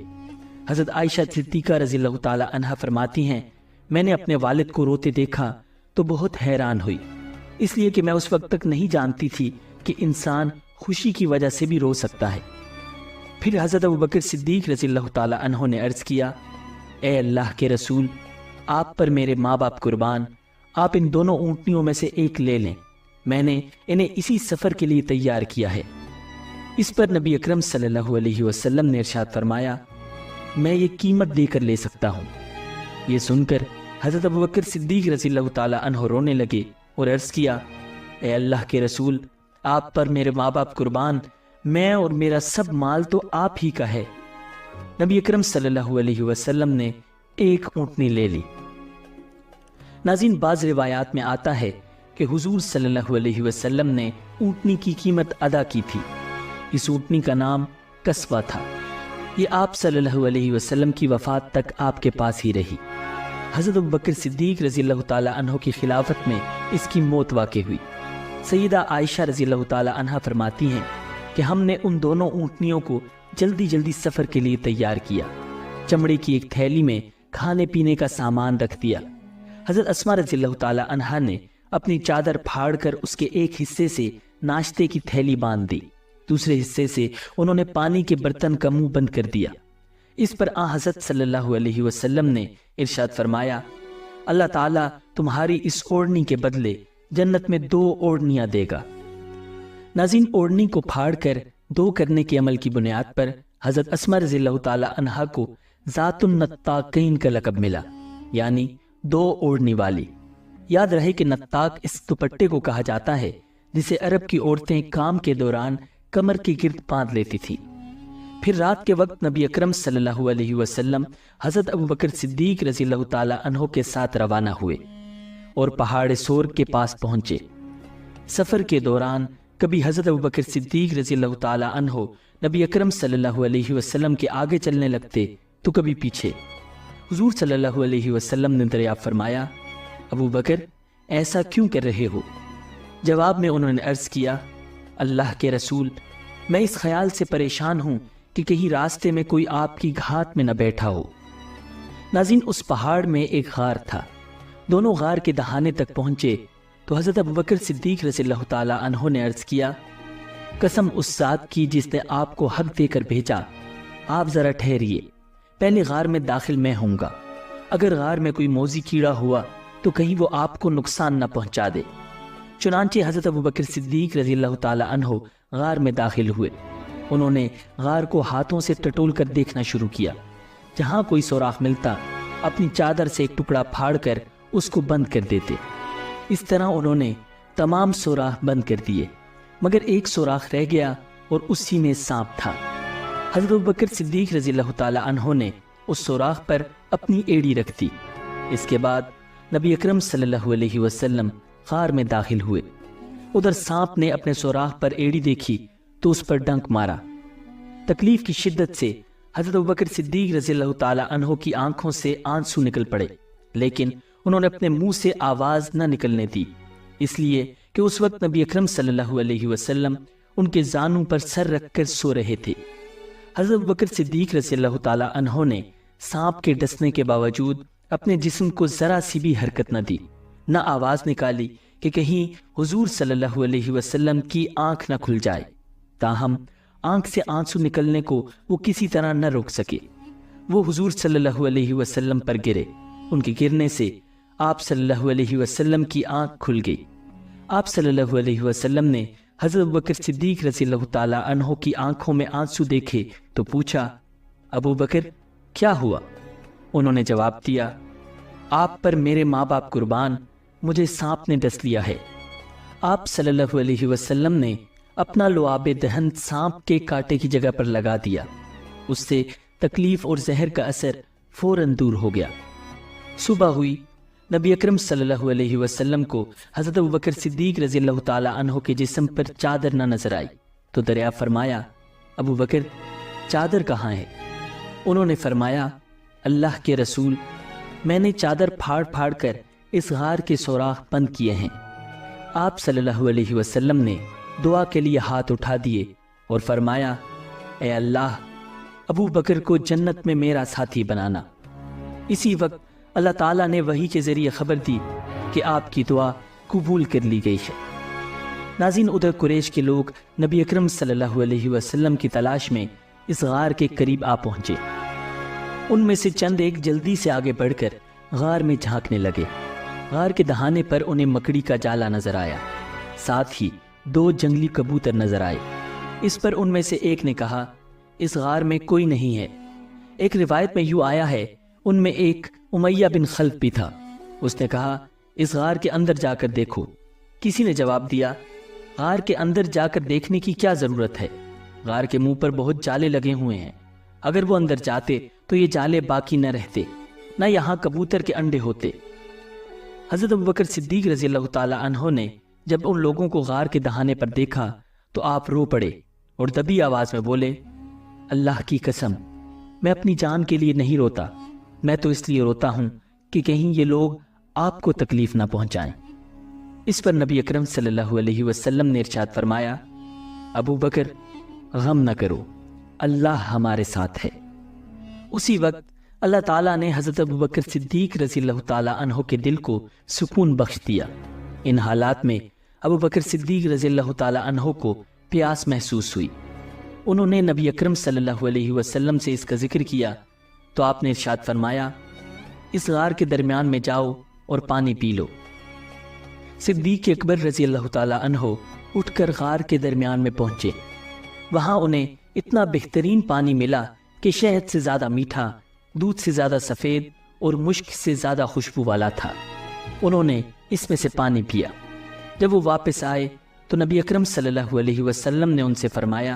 حضرت عائشہ صدیقہ رضی اللہ تعالی عنہ فرماتی ہیں، میں نے اپنے والد کو روتے دیکھا تو بہت حیران ہوئی، اس لیے کہ میں اس وقت تک نہیں جانتی تھی کہ انسان خوشی کی وجہ سے بھی رو سکتا ہے۔ پھر حضرت ابو بکر صدیق رضی اللہ تعالی عنہ نے عرض کیا، اے اللہ کے رسول، آپ پر میرے ماں باپ قربان، آپ ان دونوں اونٹنیوں میں سے ایک لے لیں، میں نے انہیں اسی سفر کے لیے تیار کیا ہے۔ اس پر نبی اکرم صلی اللہ علیہ وسلم نے ارشاد فرمایا، میں یہ قیمت دے کر لے سکتا ہوں۔ یہ سن کر حضرت ابو بکر صدیق رضی اللہ تعالی عنہ رونے لگے اور عرض کیا، اے اللہ کے رسول، آپ پر میرے ماں باپ قربان، میں اور میرا سب مال تو آپ ہی کا ہے۔ نبی اکرم صلی اللہ علیہ وسلم نے ایک اونٹنی لے لی۔ ناظرین، بعض روایات میں آتا ہے کہ حضور صلی اللہ علیہ وسلم نے اونٹنی کی قیمت ادا کی تھی۔ اس اونٹنی کا نام قصوہ تھا۔ یہ آپ صلی اللہ علیہ وسلم کی وفات تک آپ کے پاس ہی رہی۔ حضرت ابو بکر صدیق رضی اللہ تعالی عنہ کی خلافت میں اس کی موت واقع ہوئی۔ سیدہ عائشہ رضی اللہ تعالی عنہ فرماتی ہیں کہ ہم نے ان دونوں اونٹنیوں کو جلدی جلدی سفر کے لیے تیار کیا، چمڑے کی ایک تھیلی میں کھانے پینے کا سامان رکھ دیا۔ حضرت اسماء رضی اللہ تعالی عنہا نے اپنی چادر پھاڑ کر اس کے ایک حصے سے ناشتے کی تھیلی باندھ دی، دوسرے حصے سے انہوں نے پانی کے برتن کا منہ بند کر دیا۔ اس پر آن حضرت صلی اللہ علیہ وسلم نے ارشاد فرمایا، اللہ تعالیٰ تمہاری اس اوڑھنی کے بدلے جنت میں 2 اوڑھنیاں دے گا۔ ناظرین، اوڑھنی کو پھاڑ کر 2 کرنے کے عمل کی بنیاد پر حضرت اسماء رضی اللہ تعالی عنہا کو ذات النطاقین کا لقب ملا، یعنی 2 اوڑھنی والی۔ یاد رہے کہ نطاق اس دوپٹے کو کہا جاتا ہے جسے عرب کی عورتیں کام کے دوران کمر کے گرد باندھ لیتی تھی۔ پھر رات کے وقت نبی اکرم صلی اللہ علیہ وسلم حضرت ابو بکر صدیق رضی اللہ تعالی عنہ کے ساتھ روانہ ہوئے اور پہاڑ سور کے پاس پہنچے۔ سفر کے دوران کبھی حضرت ابو بکر صدیق رضی اللہ تعالی عنہ نبی اکرم صلی اللہ علیہ وسلم کے آگے چلنے لگتے تو کبھی پیچھے۔ حضور صلی اللہ علیہ وسلم نے دریافت فرمایا، ابو بکر ایسا کیوں کر رہے ہو؟ جواب میں انہوں نے عرض کیا، اللہ کے رسول، میں اس خیال سے پریشان ہوں کہ کہیں راستے میں کوئی آپ کی گھات میں نہ بیٹھا ہو۔ ناظرین، اس پہاڑ میں ایک غار تھا۔ دونوں غار کے دہانے تک پہنچے تو حضرت ابو بکر صدیق رضی اللہ تعالی عنہ نے عرض کیا، قسم اس ذات کی جس نے آپ کو حق دے کر بھیجا، آپ ذرا ٹھہریے، پہلے غار میں داخل میں ہوں گا۔ اگر غار میں کوئی موذی کیڑا ہوا تو کہیں وہ آپ کو نقصان نہ پہنچا دے۔ چنانچہ حضرت ابو بکر صدیق رضی اللہ تعالی عنہ غار میں داخل ہوئے۔ انہوں نے غار کو ہاتھوں سے ٹٹول کر دیکھنا شروع کیا۔ جہاں کوئی سوراخ ملتا اپنی چادر سے ایک ٹکڑا پھاڑ کر اس کو بند کر دیتے۔ اس طرح انہوں نے تمام سوراخ بند کر دیے، مگر ایک سوراخ رہ گیا اور اسی میں سانپ تھا۔ حضرت ابو بکر صدیق رضی اللہ تعالی عنہ نے اس سوراخ پر اپنی ایڑی رکھ دی۔ اس کے بعد نبی اکرم صلی اللہ علیہ وسلم غار میں داخل ہوئے۔ ادھر سانپ نے اپنے سوراخ پر ایڑی دیکھی تو اس پر ڈنک مارا۔ تکلیف کی شدت سے حضرت ابوبکر صدیق رضی اللہ تعالی عنہ کی آنکھوں سے آنسو نکل پڑے، لیکن انہوں نے اپنے منہ سے آواز نہ نکلنے دی، اس لیے کہ اس وقت نبی اکرم صلی اللہ علیہ وسلم ان کے زانوں پر سر رکھ کر سو رہے تھے۔ حضرت ابوبکر صدیق رضی اللہ تعالی عنہ نے سانپ کے ڈسنے کے باوجود اپنے جسم کو ذرا سی بھی حرکت نہ دی، نہ آواز نکالی کہ کہیں حضور صلی اللہ علیہ وسلم کی آنکھ نہ کھل جائے۔ تاہم آنکھ سے آنسو نکلنے کو وہ کسی طرح نہ روک سکے۔ وہ حضور صلی اللہ علیہ وسلم پر گرے۔ ان کے گرنے سے آپ صلی اللہ علیہ وسلم کی آنکھ کھل گئی۔ آپ صلی اللہ علیہ وسلم نے حضرت ابوبکر صدیق رضی اللہ تعالی عنہ کی آنکھوں میں آنسو دیکھے تو پوچھا، ابو بکر کیا ہوا؟ انہوں نے جواب دیا، آپ پر میرے ماں باپ قربان، مجھے سانپ نے ڈس لیا ہے۔ آپ صلی اللہ علیہ وسلم نے اپنا لعاب دہن سانپ کے کانٹے کی جگہ پر لگا دیا۔ اس سے تکلیف اور زہر کا اثر فوراً دور ہو گیا۔ صبح ہوئی، نبی اکرم صلی اللہ علیہ وسلم کو حضرت ابوبکر صدیق رضی اللہ تعالی عنہ کے جسم پر چادر نہ نظر آئی تو دریافت فرمایا، ابو بکر چادر کہاں ہے؟ انہوں نے فرمایا، اللہ کے رسول، میں نے چادر پھاڑ پھاڑ کر اس غار کے سوراخ بند کیے ہیں۔ آپ صلی اللہ علیہ وسلم نے دعا کے لیے ہاتھ اٹھا دیے اور فرمایا، اے اللہ، ابو بکر کو جنت میں میرا ساتھی بنانا۔ اسی وقت اللہ تعالیٰ نے وحی کے ذریعے خبر دی کہ آپ کی دعا قبول کر لی گئی ہے۔ ناظرین، ادھر قریش کے لوگ نبی اکرم صلی اللہ علیہ وسلم کی تلاش میں اس غار کے قریب آ پہنچے۔ ان میں سے چند ایک جلدی سے آگے بڑھ کر غار میں جھانکنے لگے۔ غار کے دہانے پر انہیں مکڑی کا جالا نظر آیا، ساتھ ہی 2 جنگلی کبوتر نظر آئے۔ اس پر ان میں سے ایک نے کہا، اس غار میں کوئی نہیں ہے۔ ایک روایت میں یوں آیا ہے، ان میں ایک امیہ بن خلف بھی تھا۔ اس نے کہا، اس غار کے اندر جا کر دیکھو۔ کسی نے جواب دیا، غار کے اندر جا کر دیکھنے کی کیا ضرورت ہے؟ غار کے منہ پر بہت جالے لگے ہوئے ہیں، اگر وہ اندر جاتے تو یہ جالے باقی نہ رہتے، نہ یہاں کبوتر کے انڈے ہوتے۔ حضرت ابوبکر صدیق رضی اللہ تعالی عنہ نے جب ان لوگوں کو غار کے دہانے پر دیکھا تو آپ رو پڑے اور دبی آواز میں بولے، اللہ کی قسم، میں اپنی جان کے لیے نہیں روتا، میں تو اس لیے روتا ہوں کہ کہیں یہ لوگ آپ کو تکلیف نہ پہنچائیں۔ اس پر نبی اکرم صلی اللہ علیہ وسلم نے ارشاد فرمایا، ابو بکر غم نہ کرو، اللہ ہمارے ساتھ ہے۔ اسی وقت اللہ تعالیٰ نے حضرت ابوبکر صدیق رضی اللہ تعالیٰ عنہ کے دل کو سکون بخش دیا۔ ان حالات میں ابوبکر صدیق رضی اللہ تعالیٰ عنہ کو پیاس محسوس ہوئی۔ انہوں نے نبی اکرم صلی اللہ علیہ وسلم سے اس کا ذکر کیا تو آپ نے ارشاد فرمایا، اس غار کے درمیان میں جاؤ اور پانی پی لو۔ صدیق اکبر رضی اللہ تعالیٰ عنہ اٹھ کر غار کے درمیان میں پہنچے۔ وہاں انہیں اتنا بہترین پانی ملا کہ شہد سے زیادہ میٹھا، دودھ سے زیادہ سفید اور مشک سے زیادہ خوشبو والا تھا۔ انہوں نے اس میں سے پانی پیا۔ جب وہ واپس آئے تو نبی اکرم صلی اللہ علیہ وسلم نے ان سے فرمایا،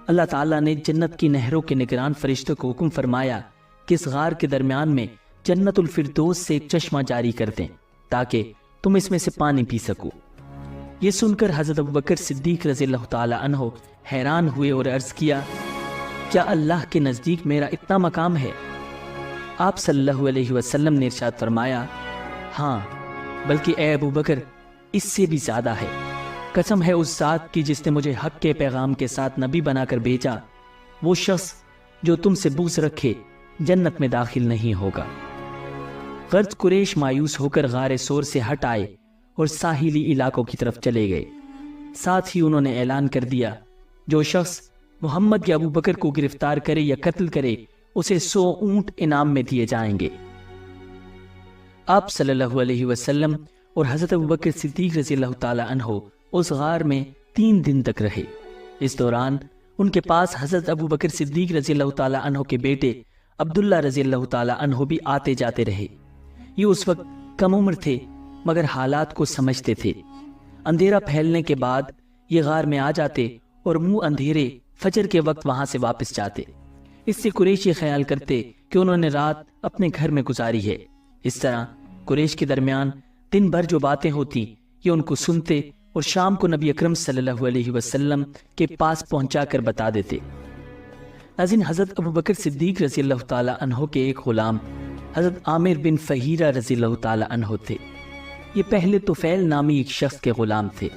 اللہ تعالیٰ نے جنت کی نہروں کے نگران فرشتوں کو حکم فرمایا کہ اس غار کے درمیان میں جنت الفردوس سے ایک چشمہ جاری کر دیں تاکہ تم اس میں سے پانی پی سکو۔ یہ سن کر حضرت ابوبکر صدیق رضی اللہ تعالی عنہ حیران ہوئے اور عرض کیا، کیا اللہ کے نزدیک میرا اتنا مقام ہے؟ آپ صلی اللہ علیہ وسلم نے ارشاد فرمایا، ہاں، بلکہ اے ابو بکر اس سے بھی زیادہ ہے۔ قسم ہے اس ذات کی جس نے مجھے حق کے پیغام کے ساتھ نبی بنا کر بھیجا، وہ شخص جو تم سے بغض رکھے جنت میں داخل نہیں ہوگا۔ غرض قریش مایوس ہو کر غار سور سے ہٹ آئے اور ساحلی علاقوں کی طرف چلے گئے۔ ساتھ ہی انہوں نے اعلان کر دیا، جو شخص محمد یا ابو بکر کو گرفتار کرے یا قتل کرے اسے 100 اونٹ انعام میں دیے جائیں گے۔ آپ صلی اللہ علیہ وسلم اور حضرت ابوبکر صدیق رضی اللہ تعالی عنہ اس غار میں 3 دن تک رہے۔ اس دوران ان کے پاس حضرت ابوبکر صدیق رضی اللہ تعالی عنہ کے بیٹے عبداللہ رضی اللہ تعالی عنہ بھی آتے جاتے رہے۔ یہ اس وقت کم عمر تھے مگر حالات کو سمجھتے تھے۔ اندھیرا پھیلنے کے بعد یہ غار میں آ جاتے اور منہ اندھیرے فجر کے وقت وہاں سے واپس جاتے۔ اس سے قریش یہ خیال کرتے کہ انہوں نے رات اپنے گھر میں گزاری ہے۔ اس طرح قریش کے درمیان دن بھر جو باتیں ہوتی یہ ان کو سنتے اور شام کو نبی اکرم صلی اللہ علیہ وسلم کے پاس پہنچا کر بتا دیتے۔ ناظرین، حضرت ابوبکر صدیق رضی اللہ تعالی عنہ کے ایک غلام حضرت عامر بن فہیرہ رضی اللہ تعالی عنہ تھے۔ یہ پہلے طفیل نامی ایک شخص کے غلام تھے۔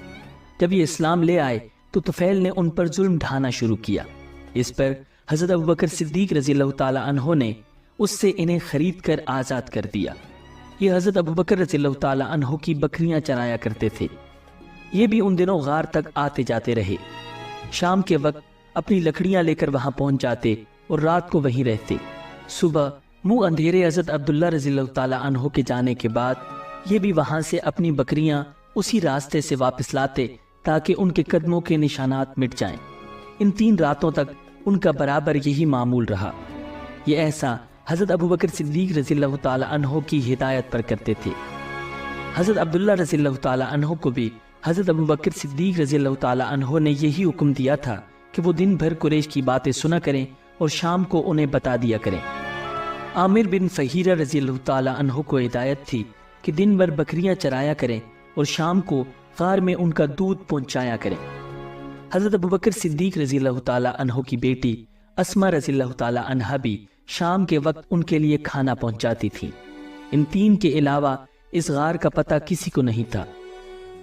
جب یہ اسلام لے آئے تو طفیل نے ان پر ظلم ڈھانا شروع کیا۔ اس پر حضرت ابوبکر صدیق رضی اللہ تعالی عنہ نے اس سے انہیں خرید کر آزاد کر دیا۔ یہ حضرت ابوبکر رضی اللہ تعالی عنہ کی بکریاں چرایا کرتے تھے۔ یہ بھی ان دنوں غار تک آتے جاتے رہے۔ شام کے وقت اپنی لکڑیاں لے کر وہاں پہنچ جاتے اور رات کو وہیں رہتے۔ صبح منہ اندھیرے حضرت عبداللہ رضی اللہ تعالی عنہ کے جانے کے بعد یہ بھی وہاں سے اپنی بکریاں اسی راستے سے واپس لاتے تاکہ ان کے قدموں کے نشانات مٹ جائیں۔ ان 3 راتوں تک ان کا برابر یہی معمول رہا۔ یہ ایسا حضرت ابوبکر صدیق رضی اللہ تعالی عنہ کی ہدایت پر کرتے تھے۔ حضرت عبداللہ رضی اللہ تعالی عنہ کو بھی حضرت ابوبکر صدیق رضی اللہ تعالی عنہ نے یہی حکم دیا تھا کہ وہ دن بھر قریش کی باتیں سنا کریں اور شام کو انہیں بتا دیا کریں۔ عامر بن فہیرہ رضی اللہ تعالی عنہ کو ہدایت تھی کہ دن بھر بکریاں چرایا کریں اور شام کو غار میں ان کا دودھ پہنچایا کریں۔ حضرت ابوبکر صدیق رضی اللہ تعالی عنہ کی بیٹی اسما رضی اللہ تعالی عنہ بھی شام کے وقت ان کے لیے کھانا پہنچاتی تھی۔ ان 3 کے علاوہ اس غار کا پتہ کسی کو نہیں تھا۔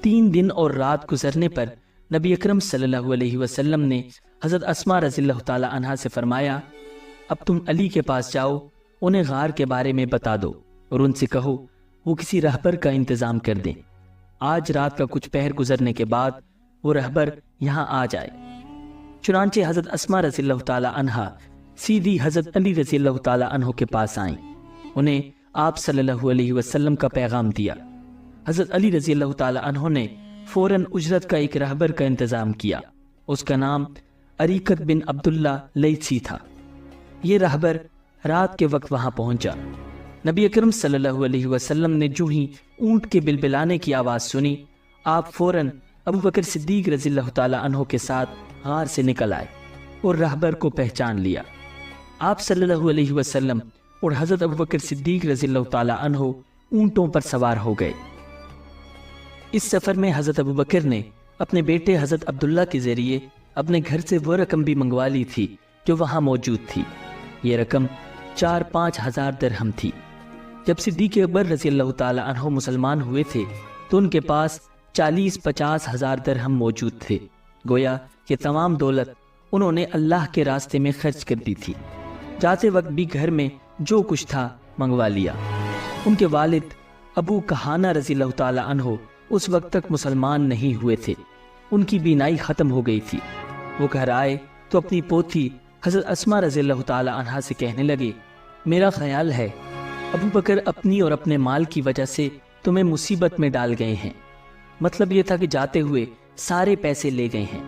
3 دن اور رات گزرنے پر نبی اکرم صلی اللہ علیہ وسلم نے حضرت اسما رضی اللہ تعالی عنہ سے فرمایا، اب تم علی کے پاس جاؤ، انہیں غار کے بارے میں بتا دو اور ان سے کہو وہ کسی رہبر کا انتظام کر دیں۔ آج رات کا کچھ پہر گزرنے کے بعد وہ رہبر یہاں آ جائے۔ چنانچہ حضرت اسما رضی اللہ تعالی عنہ سیدھی حضرت علی رضی اللہ تعالی عنہ کے پاس آئیں۔ انہیں آپ صلی اللہ علیہ وسلم کا پیغام دیا۔ حضرت علی رضی اللہ تعالی عنہ نے فوراً اجرت کا ایک رہبر کا انتظام کیا۔ اس کا نام اریکت بن عبداللہ لیثی تھا۔ یہ رہبر رات کے وقت وہاں پہنچا۔ نبی اکرم صلی اللہ علیہ وسلم نے جو ہی اونٹ کے بلبلانے کی آواز سنی، آپ فوراً ابوبکر صدیق رضی اللہ تعالی عنہ کے ساتھ غار سے نکل آئے اور رہبر کو پہچان لیا۔ آپ صلی اللہ علیہ وسلم اور حضرت ابوبکر صدیق رضی اللہ تعالی عنہ اونٹوں پر سوار ہو گئے۔ اس سفر میں حضرت ابوبکر نے اپنے بیٹے حضرت عبداللہ کے ذریعے اپنے گھر سے وہ رقم بھی منگوا لی تھی جو وہاں موجود تھی۔ یہ رقم 4-5 ہزار درہم تھی۔ جب صدیق اکبر رضی اللہ تعالی عنہ مسلمان ہوئے تھے تو ان کے پاس 40-50 ہزار درہم موجود تھے۔ گویا کہ تمام دولت انہوں نے اللہ کے راستے میں خرچ کر دی تھی۔ جاتے وقت بھی گھر میں جو کچھ تھا منگوا لیا۔ ان کے والد ابو کہانہ رضی اللہ تعالی عنہ اس وقت تک مسلمان نہیں ہوئے تھے۔ ان کی بینائی ختم ہو گئی تھی۔ وہ گھر آئے تو اپنی پوتی حضرت اسما رضی اللہ تعالی عنہ سے کہنے لگے، میرا خیال ہے ابو بکر اپنی اور اپنے مال کی وجہ سے تمہیں مصیبت میں ڈال گئے ہیں۔ مطلب یہ تھا کہ جاتے ہوئے سارے پیسے لے گئے ہیں۔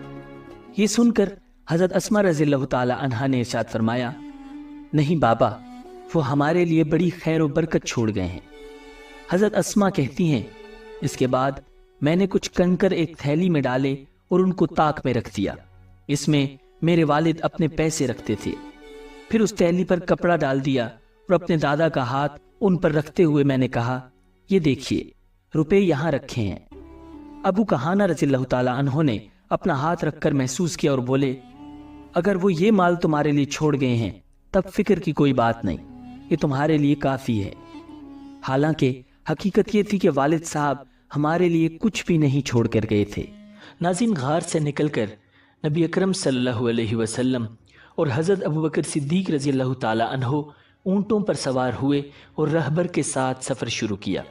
یہ سن کر حضرت اسما رضی اللہ تعالی عنہ نے ارشاد فرمایا، نہیں بابا، وہ ہمارے لیے بڑی خیر و برکت چھوڑ گئے ہیں۔ حضرت اسما کہتی ہیں، اس کے بعد میں نے کچھ کنکر ایک تھیلی میں ڈالے اور ان کو طاق میں رکھ دیا۔ اس میں میرے والد اپنے پیسے رکھتے تھے۔ پھر اس تھیلی پر کپڑا ڈال دیا اور اپنے دادا کا ہاتھ ان پر رکھتے ہوئے میں نے کہا، یہ دیکھیے روپے یہاں رکھے ہیں۔ ابو کہانہ رضی اللہ تعالی عنہ نے اپنا ہاتھ رکھ کر محسوس کیا اور بولے، اگر وہ یہ مال تمہارے لیے چھوڑ گئے ہیں تب فکر کی کوئی بات نہیں، یہ تمہارے لیے کافی ہے۔ حالانکہ حقیقت یہ تھی کہ والد صاحب ہمارے لیے کچھ بھی نہیں چھوڑ کر گئے تھے۔ ناظرین، غار سے نکل کر نبی اکرم صلی اللہ علیہ وسلم اور حضرت ابوبکر صدیق رضی اللہ تعالی عنہ اونٹوں پر سوار ہوئے اور رہبر کے ساتھ سفر شروع کیا۔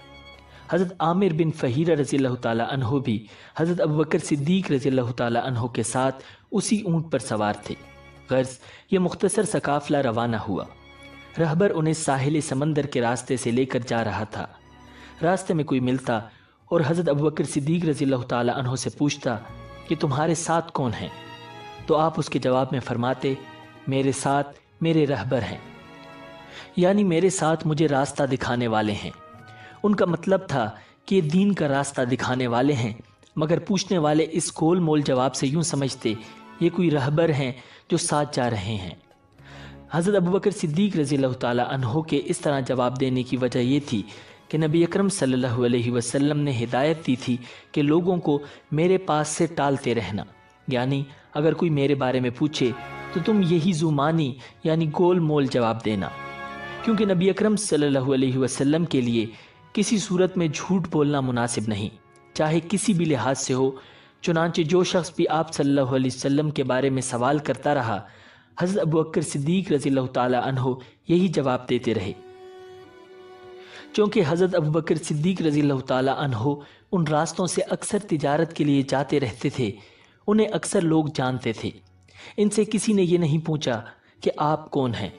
حضرت عامر بن فہیرہ رضی اللہ تعالی عنہ بھی حضرت ابوبکر صدیق رضی اللہ تعالی عنہ کے ساتھ اسی اونٹ پر سوار تھے۔ غرض یہ مختصر سا قافلہ روانہ ہوا۔ رہبر انہیں ساحل سمندر کے راستے سے لے کر جا رہا تھا۔ راستے میں کوئی ملتا اور حضرت ابوبکر صدیق رضی اللہ تعالی عنہ سے پوچھتا کہ تمہارے ساتھ کون ہیں، تو آپ اس کے جواب میں فرماتے، میرے ساتھ میرے رہبر ہیں، یعنی میرے ساتھ مجھے راستہ دکھانے والے ہیں۔ ان کا مطلب تھا کہ یہ دین کا راستہ دکھانے والے ہیں، مگر پوچھنے والے اس گول مول جواب سے یوں سمجھتے یہ کوئی رہبر ہیں جو ساتھ جا رہے ہیں۔ حضرت ابوبکر صدیق رضی اللہ تعالی عنہ کے اس طرح جواب دینے کی وجہ یہ تھی کہ نبی اکرم صلی اللہ علیہ وسلم نے ہدایت دی تھی کہ لوگوں کو میرے پاس سے ٹالتے رہنا، یعنی اگر کوئی میرے بارے میں پوچھے تو تم یہی زمانی یعنی گول مول جواب دینا، کیونکہ نبی اکرم صلی اللہ علیہ وسلم کے لیے کسی صورت میں جھوٹ بولنا مناسب نہیں، چاہے کسی بھی لحاظ سے ہو۔ چنانچہ جو شخص بھی آپ صلی اللہ علیہ وسلم کے بارے میں سوال کرتا رہا، حضرت ابوبکر صدیق رضی اللہ تعالی عنہ یہی جواب دیتے رہے۔ چونکہ حضرت ابوبکر صدیق رضی اللہ تعالی عنہ ان راستوں سے اکثر تجارت کے لیے جاتے رہتے تھے، انہیں اکثر لوگ جانتے تھے۔ ان سے کسی نے یہ نہیں پوچھا کہ آپ کون ہیں۔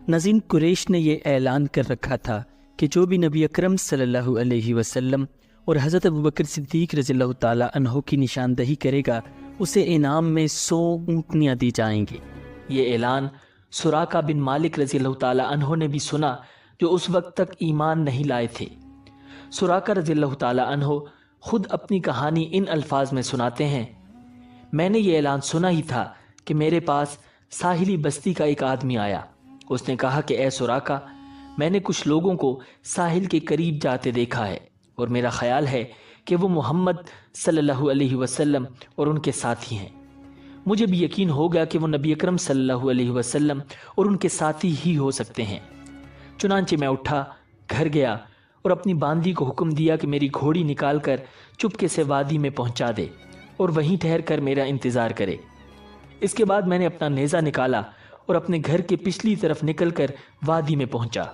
ناظرین، قریش نے یہ اعلان کر رکھا تھا کہ جو بھی نبی اکرم صلی اللہ علیہ وسلم اور حضرت ابوبکر صدیق رضی اللہ تعالی عنہ کی نشاندہی کرے گا، اسے انعام میں 100 اونٹنیاں دی جائیں گی۔ یہ اعلان سراقہ بن مالک رضی اللہ تعالی عنہ نے بھی سنا، جو اس وقت تک ایمان نہیں لائے تھے۔ سراقہ رضی اللہ تعالی عنہ خود اپنی کہانی ان الفاظ میں سناتے ہیں: میں نے یہ اعلان سنا ہی تھا کہ میرے پاس ساحلی بستی کا ایک آدمی آیا۔ اس نے کہا کہ اے سراقہ، میں نے کچھ لوگوں کو ساحل کے قریب جاتے دیکھا ہے، اور میرا خیال ہے کہ وہ محمد صلی اللہ علیہ وسلم اور ان کے ساتھی ہیں۔ مجھے بھی یقین ہو گیا کہ وہ نبی اکرم صلی اللہ علیہ وسلم اور ان کے ساتھی ہی ہو سکتے ہیں۔ چنانچہ میں اٹھا، گھر گیا اور اپنی باندی کو حکم دیا کہ میری گھوڑی نکال کر چپکے سے وادی میں پہنچا دے اور وہیں ٹھہر کر میرا انتظار کرے۔ اس کے بعد میں نے اپنا نیزہ نکالا اور اپنے گھر کے پچھلی طرف نکل کر وادی میں پہنچا۔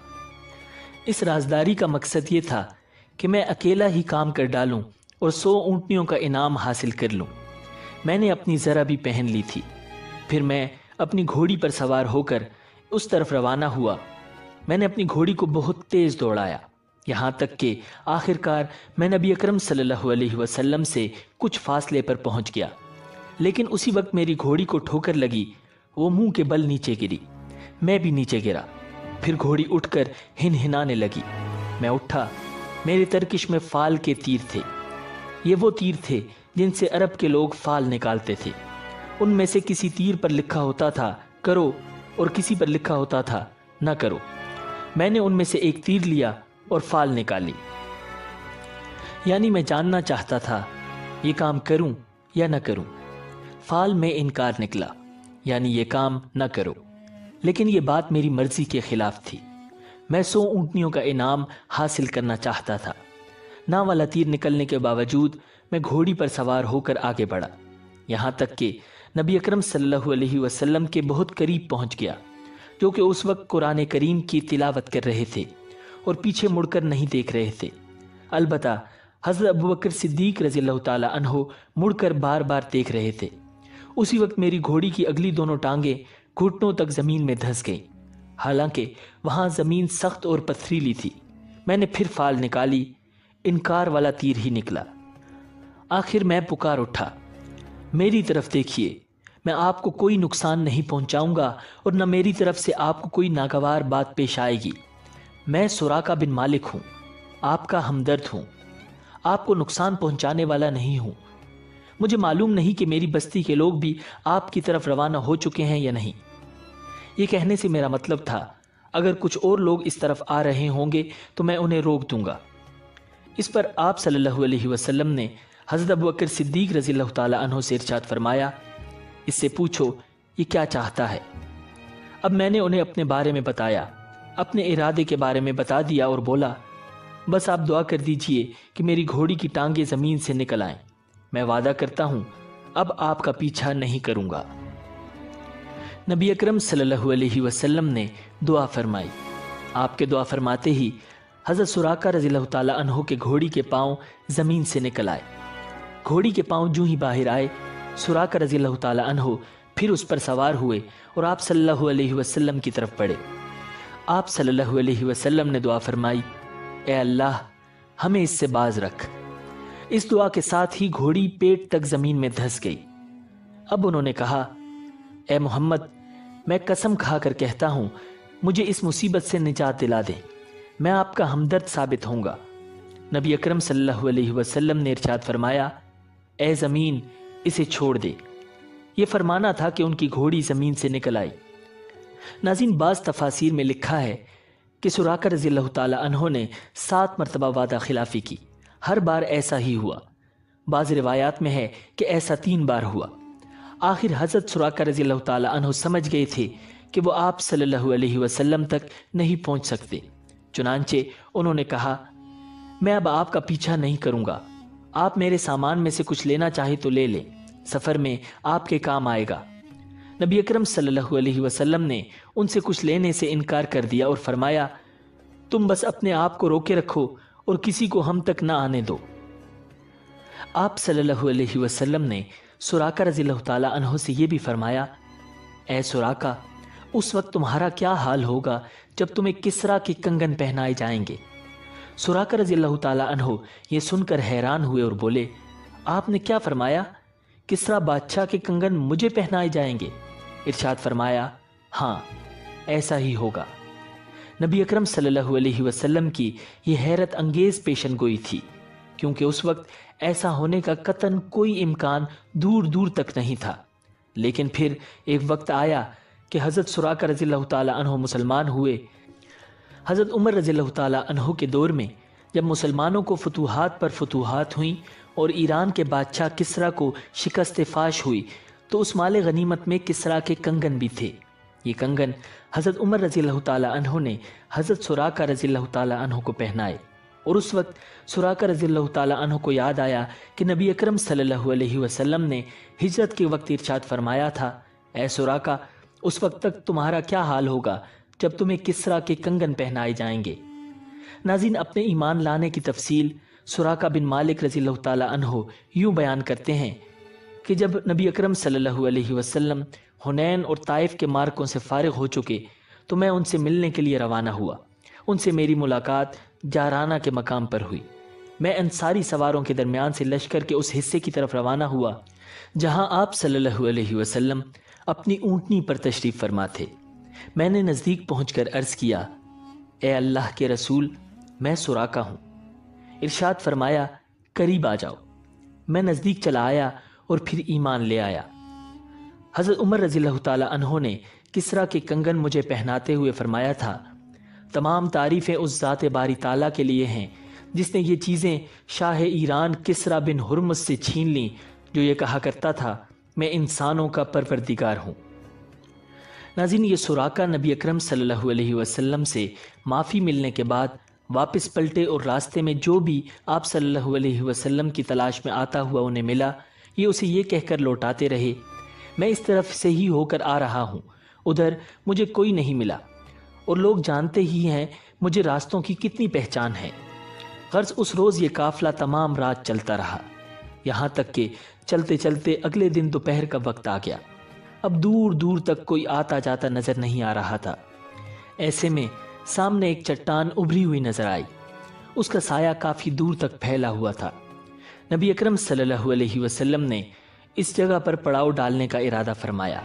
اس رازداری کا مقصد یہ تھا کہ میں اکیلا ہی کام کر ڈالوں اور 100 اونٹنیوں کا انعام حاصل کر لوں۔ میں نے اپنی زرہ بھی پہن لی تھی۔ پھر میں اپنی گھوڑی پر سوار ہو کر اس طرف روانہ ہوا۔ میں نے اپنی گھوڑی کو بہت تیز دوڑایا، یہاں تک کہ آخر کار میں نبی اکرم صلی اللہ علیہ وسلم سے کچھ فاصلے پر پہنچ گیا۔ لیکن اسی وقت میری گھوڑی کو ٹھوکر لگی، وہ منہ کے بل نیچے گری، میں بھی نیچے گرا۔ پھر گھوڑی اٹھ کر ہنہنانے لگی۔ میں اٹھا، میرے ترکش میں فال کے تیر تھے۔ یہ وہ تیر تھے جن سے عرب کے لوگ فال نکالتے تھے۔ ان میں سے کسی تیر پر لکھا ہوتا تھا کرو اور کسی پر لکھا ہوتا تھا نہ کرو۔ میں نے ان میں سے ایک تیر لیا اور فال نکالی، یعنی میں جاننا چاہتا تھا یہ کام کروں یا نہ کروں۔ فال میں انکار نکلا، یعنی یہ کام نہ کرو، لیکن یہ بات میری مرضی کے خلاف تھی۔ میں 100 اونٹنیوں کا انعام حاصل کرنا چاہتا تھا۔ نہ والا تیر نکلنے کے باوجود میں گھوڑی پر سوار ہو کر آگے بڑھا، یہاں تک کہ نبی اکرم صلی اللہ علیہ وسلم کے بہت قریب پہنچ گیا، جو کہ اس وقت قرآن کریم کی تلاوت کر رہے تھے اور پیچھے مڑ کر نہیں دیکھ رہے تھے۔ البتہ حضرت ابوبکر صدیق رضی اللہ تعالی عنہ مڑ کر بار بار دیکھ رہے تھے۔ اسی وقت میری گھوڑی کی اگلی دونوں ٹانگیں گھٹنوں تک زمین میں دھس گئیں، حالانکہ وہاں زمین سخت اور پتھریلی تھی۔ میں نے پھر فال نکالی، انکار والا تیر ہی نکلا۔ آخر میں پکار اٹھا، میری طرف دیکھیے، میں آپ کو کوئی نقصان نہیں پہنچاؤں گا اور نہ میری طرف سے آپ کو کوئی ناگوار بات پیش آئے گی۔ میں سراقہ بن مالک ہوں، آپ کا ہمدرد ہوں، آپ کو نقصان پہنچانے والا نہیں ہوں۔ مجھے معلوم نہیں کہ میری بستی کے لوگ بھی آپ کی طرف روانہ ہو چکے ہیں یا نہیں۔ یہ کہنے سے میرا مطلب تھا اگر کچھ اور لوگ اس طرف آ رہے ہوں گے تو میں انہیں روک دوں گا۔ اس پر آپ صلی اللہ علیہ وسلم نے حضرت ابوبکر صدیق رضی اللہ تعالی عنہ سے ارشاد فرمایا، اس سے پوچھو یہ کیا چاہتا ہے۔ اب میں نے انہیں اپنے بارے میں بتایا، اپنے ارادے کے بارے میں بتا دیا اور بولا، بس آپ دعا کر دیجئے کہ میری گھوڑی کی ٹانگیں زمین سے نکل آئیں۔ میں وعدہ کرتا ہوں اب آپ کا پیچھا نہیں کروں گا۔ نبی اکرم صلی اللہ علیہ وسلم نے دعا فرمائی۔ آپ کے دعا فرماتے ہی حضرت سراقہ رضی اللہ تعالی عنہ کے گھوڑی کے پاؤں زمین سے نکل آئے۔ گھوڑی کے پاؤں جو ہی باہر آئے، سراقہ رضی اللہ تعالی عنہ پھر اس پر سوار ہوئے اور آپ صلی اللہ علیہ وسلم کی طرف بڑھے۔ آپ صلی اللہ علیہ وسلم نے دعا فرمائی، اے اللہ ہمیں اس سے باز رکھ۔ اس دعا کے ساتھ ہی گھوڑی پیٹ تک زمین میں دھس گئی۔ اب انہوں نے کہا، اے محمد، میں قسم کھا کر کہتا ہوں مجھے اس مصیبت سے نجات دلا دیں، میں آپ کا ہمدرد ثابت ہوں گا۔ نبی اکرم صلی اللہ علیہ وسلم نے ارشاد فرمایا، اے زمین اسے چھوڑ دے۔ یہ فرمانا تھا کہ ان کی گھوڑی زمین سے نکل آئی۔ ناظرین، بعض تفاسیر میں لکھا ہے کہ سراقہ رضی اللہ تعالی عنہ نے 7 مرتبہ وعدہ خلافی کی، ہر بار ایسا ہی ہوا۔ بعض روایات میں ہے کہ ایسا 3 بار ہوا۔ آخر حضرت سراقہ رضی اللہ تعالی عنہ سمجھ گئے تھے کہ وہ آپ صلی اللہ علیہ وسلم تک نہیں پہنچ سکتے، چنانچہ انہوں نے کہا، میں اب آپ کا پیچھا نہیں کروں گا، آپ میرے سامان میں سے کچھ لینا چاہے تو لے لیں، سفر میں آپ کے کام آئے گا۔ نبی اکرم صلی اللہ علیہ وسلم نے ان سے کچھ لینے سے انکار کر دیا اور فرمایا، تم بس اپنے آپ کو روکے رکھو اور کسی کو ہم تک نہ آنے دو۔ آپ صلی اللہ علیہ وسلم نے سراقہ رضی اللہ تعالیٰ عنہ سے یہ بھی فرمایا، اے سراقہ، اس وقت تمہارا کیا حال ہوگا جب تمہیں کسریٰ کے کنگن پہنائے جائیں گے۔ سراقہ رضی اللہ تعالیٰ عنہ یہ سن کر حیران ہوئے اور بولے، آپ نے کیا فرمایا؟ کسریٰ بادشاہ کے کنگن مجھے پہنائے جائیں گے؟ ارشاد فرمایا، ہاں ایسا ہی ہوگا۔ نبی اکرم صلی اللہ علیہ وسلم کی یہ حیرت انگیز پیشن گوئی تھی، کیونکہ اس وقت ایسا ہونے کا قطعاً کوئی امکان دور دور تک نہیں تھا۔ لیکن پھر ایک وقت آیا کہ حضرت سراقہ رضی اللہ تعالیٰ عنہ مسلمان ہوئے۔ حضرت عمر رضی اللہ تعالیٰ عنہ کے دور میں جب مسلمانوں کو فتوحات پر فتوحات ہوئیں اور ایران کے بادشاہ کسریٰ کو شکست فاش ہوئی، تو اس مال غنیمت میں کسریٰ کے کنگن بھی تھے۔ یہ کنگن حضرت عمر رضی اللہ تعالیٰ عنہ نے حضرت سراقہ رضی اللہ تعالیٰ عنہ کو پہنائے، اور اس وقت سراقہ رضی اللہ تعالیٰ عنہ کو یاد آیا کہ نبی اکرم صلی اللہ علیہ وسلم نے ہجرت کے وقت ارشاد فرمایا تھا، اے سراقہ، اس وقت تک تمہارا کیا حال ہوگا جب تمہیں کسریٰ کے کنگن پہنائے جائیں گے۔ ناظرین، اپنے ایمان لانے کی تفصیل سراقہ بن مالک رضی اللہ تعالیٰ عنہ یوں بیان کرتے ہیں کہ جب نبی اکرم صلی اللہ علیہ وسلم حنین اور طائف کے مارکوں سے فارغ ہو چکے تو میں ان سے ملنے کے لیے روانہ ہوا۔ ان سے میری ملاقات جارانہ کے مقام پر ہوئی۔ میں انصاری سواروں کے درمیان سے لشکر کے اس حصے کی طرف روانہ ہوا جہاں آپ صلی اللہ علیہ وسلم اپنی اونٹنی پر تشریف فرما تھے۔ میں نے نزدیک پہنچ کر عرض کیا، اے اللہ کے رسول، میں سراقہ ہوں۔ ارشاد فرمایا، قریب آ جاؤ۔ میں نزدیک چلا آیا اور پھر ایمان لے آیا۔ حضرت عمر رضی اللہ تعالیٰ عنہ نے کسریٰ کے کنگن مجھے پہناتے ہوئے فرمایا تھا، تمام تعریفیں اس ذات باری تعالیٰ کے لیے ہیں جس نے یہ چیزیں شاہ ایران کسریٰ بن ہرمز سے چھین لیں، جو یہ کہا کرتا تھا، میں انسانوں کا پروردگار ہوں۔ ناظرین، یہ سراقہ نبی اکرم صلی اللہ علیہ وسلم سے معافی ملنے کے بعد واپس پلٹے اور راستے میں جو بھی آپ صلی اللہ علیہ وسلم کی تلاش میں آتا ہوا انہیں ملا، یہ اسے یہ کہہ کر لوٹاتے رہے، میں اس طرف سے ہی ہو کر آ رہا ہوں، ادھر مجھے کوئی نہیں ملا، اور لوگ جانتے ہی ہیں مجھے راستوں کی کتنی پہچان ہے۔ غرض اس روز یہ قافلہ تمام رات چلتا رہا، یہاں تک کہ چلتے چلتے اگلے دن دوپہر کا وقت آ گیا۔ اب دور دور تک کوئی آتا جاتا نظر نہیں آ رہا تھا۔ ایسے میں سامنے ایک چٹان ابھری ہوئی نظر آئی، اس کا سایہ کافی دور تک پھیلا ہوا تھا۔ نبی اکرم صلی اللہ علیہ وسلم نے اس جگہ پر پڑاؤ ڈالنے کا ارادہ فرمایا۔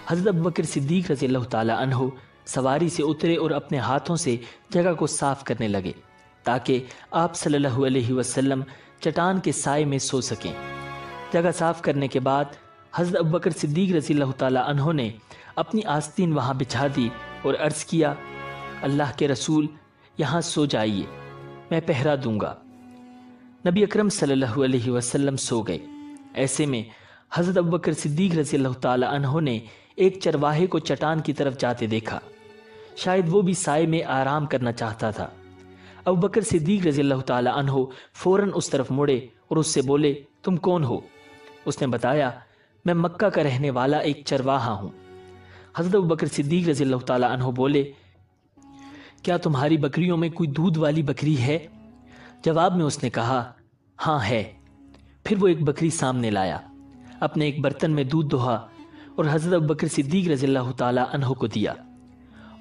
حضرت ابوبکر صدیق رضی اللہ تعالیٰ عنہ سواری سے اترے اور اپنے ہاتھوں سے جگہ کو صاف کرنے لگے تاکہ آپ صلی اللہ علیہ وسلم چٹان کے سائے میں سو سکیں۔ جگہ صاف کرنے کے بعد حضرت ابوبکر صدیق رضی اللہ تعالیٰ عنہ نے اپنی آستین وہاں بچھا دی اور عرض کیا، اللہ کے رسول، یہاں سو جائیے، میں پہرا دوں گا۔ نبی اکرم صلی اللہ علیہ وسلم سو گئے۔ ایسے میں حضرت ابوبکر صدیق رضی اللہ تعالیٰ عنہ نے ایک چرواہے کو چٹان کی طرف جاتے دیکھا، شاید وہ بھی سائے میں آرام کرنا چاہتا تھا۔ ابوبکر صدیق رضی اللہ تعالیٰ عنہ فوراً اس طرف مڑے اور اس سے بولے، تم کون ہو؟ اس نے بتایا، میں مکہ کا رہنے والا ایک چرواہا ہوں۔ حضرت ابوبکر صدیق رضی اللہ تعالیٰ عنہ بولے، کیا تمہاری بکریوں میں کوئی دودھ والی بکری ہے؟ جواب میں اس نے کہا، ہاں ہے۔ پھر وہ ایک بکری سامنے لایا، اپنے ایک برتن میں دودھ دہا اور حضرت ابوبکر صدیق رضی اللہ تعالیٰ عنہ کو دیا۔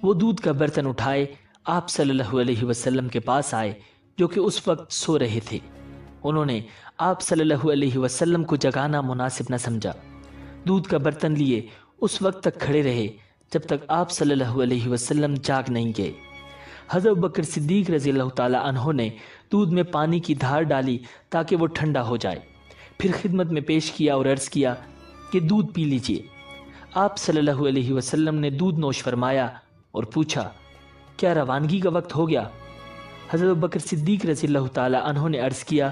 وہ دودھ کا برتن اٹھائے آپ صلی اللہ علیہ وسلم کے پاس آئے، جو کہ اس وقت سو رہے تھے۔ انہوں نے آپ صلی اللہ علیہ وسلم کو جگانا مناسب نہ سمجھا، دودھ کا برتن لیے اس وقت تک کھڑے رہے جب تک آپ صلی اللہ علیہ وسلم جاگ نہیں گئے۔ حضرت ابوبکر صدیق رضی اللہ تعالیٰ عنہ نے دودھ میں پانی کی دھار ڈالی تاکہ وہ ٹھنڈا ہو جائے، پھر خدمت میں پیش کیا اور عرض کیا کہ دودھ پی لیجئے۔ آپ صلی اللہ علیہ وسلم نے دودھ نوش فرمایا اور پوچھا، کیا روانگی کا وقت ہو گیا؟ حضرت ابوبکر صدیق رضی اللہ تعالیٰ عنہ نے عرض کیا،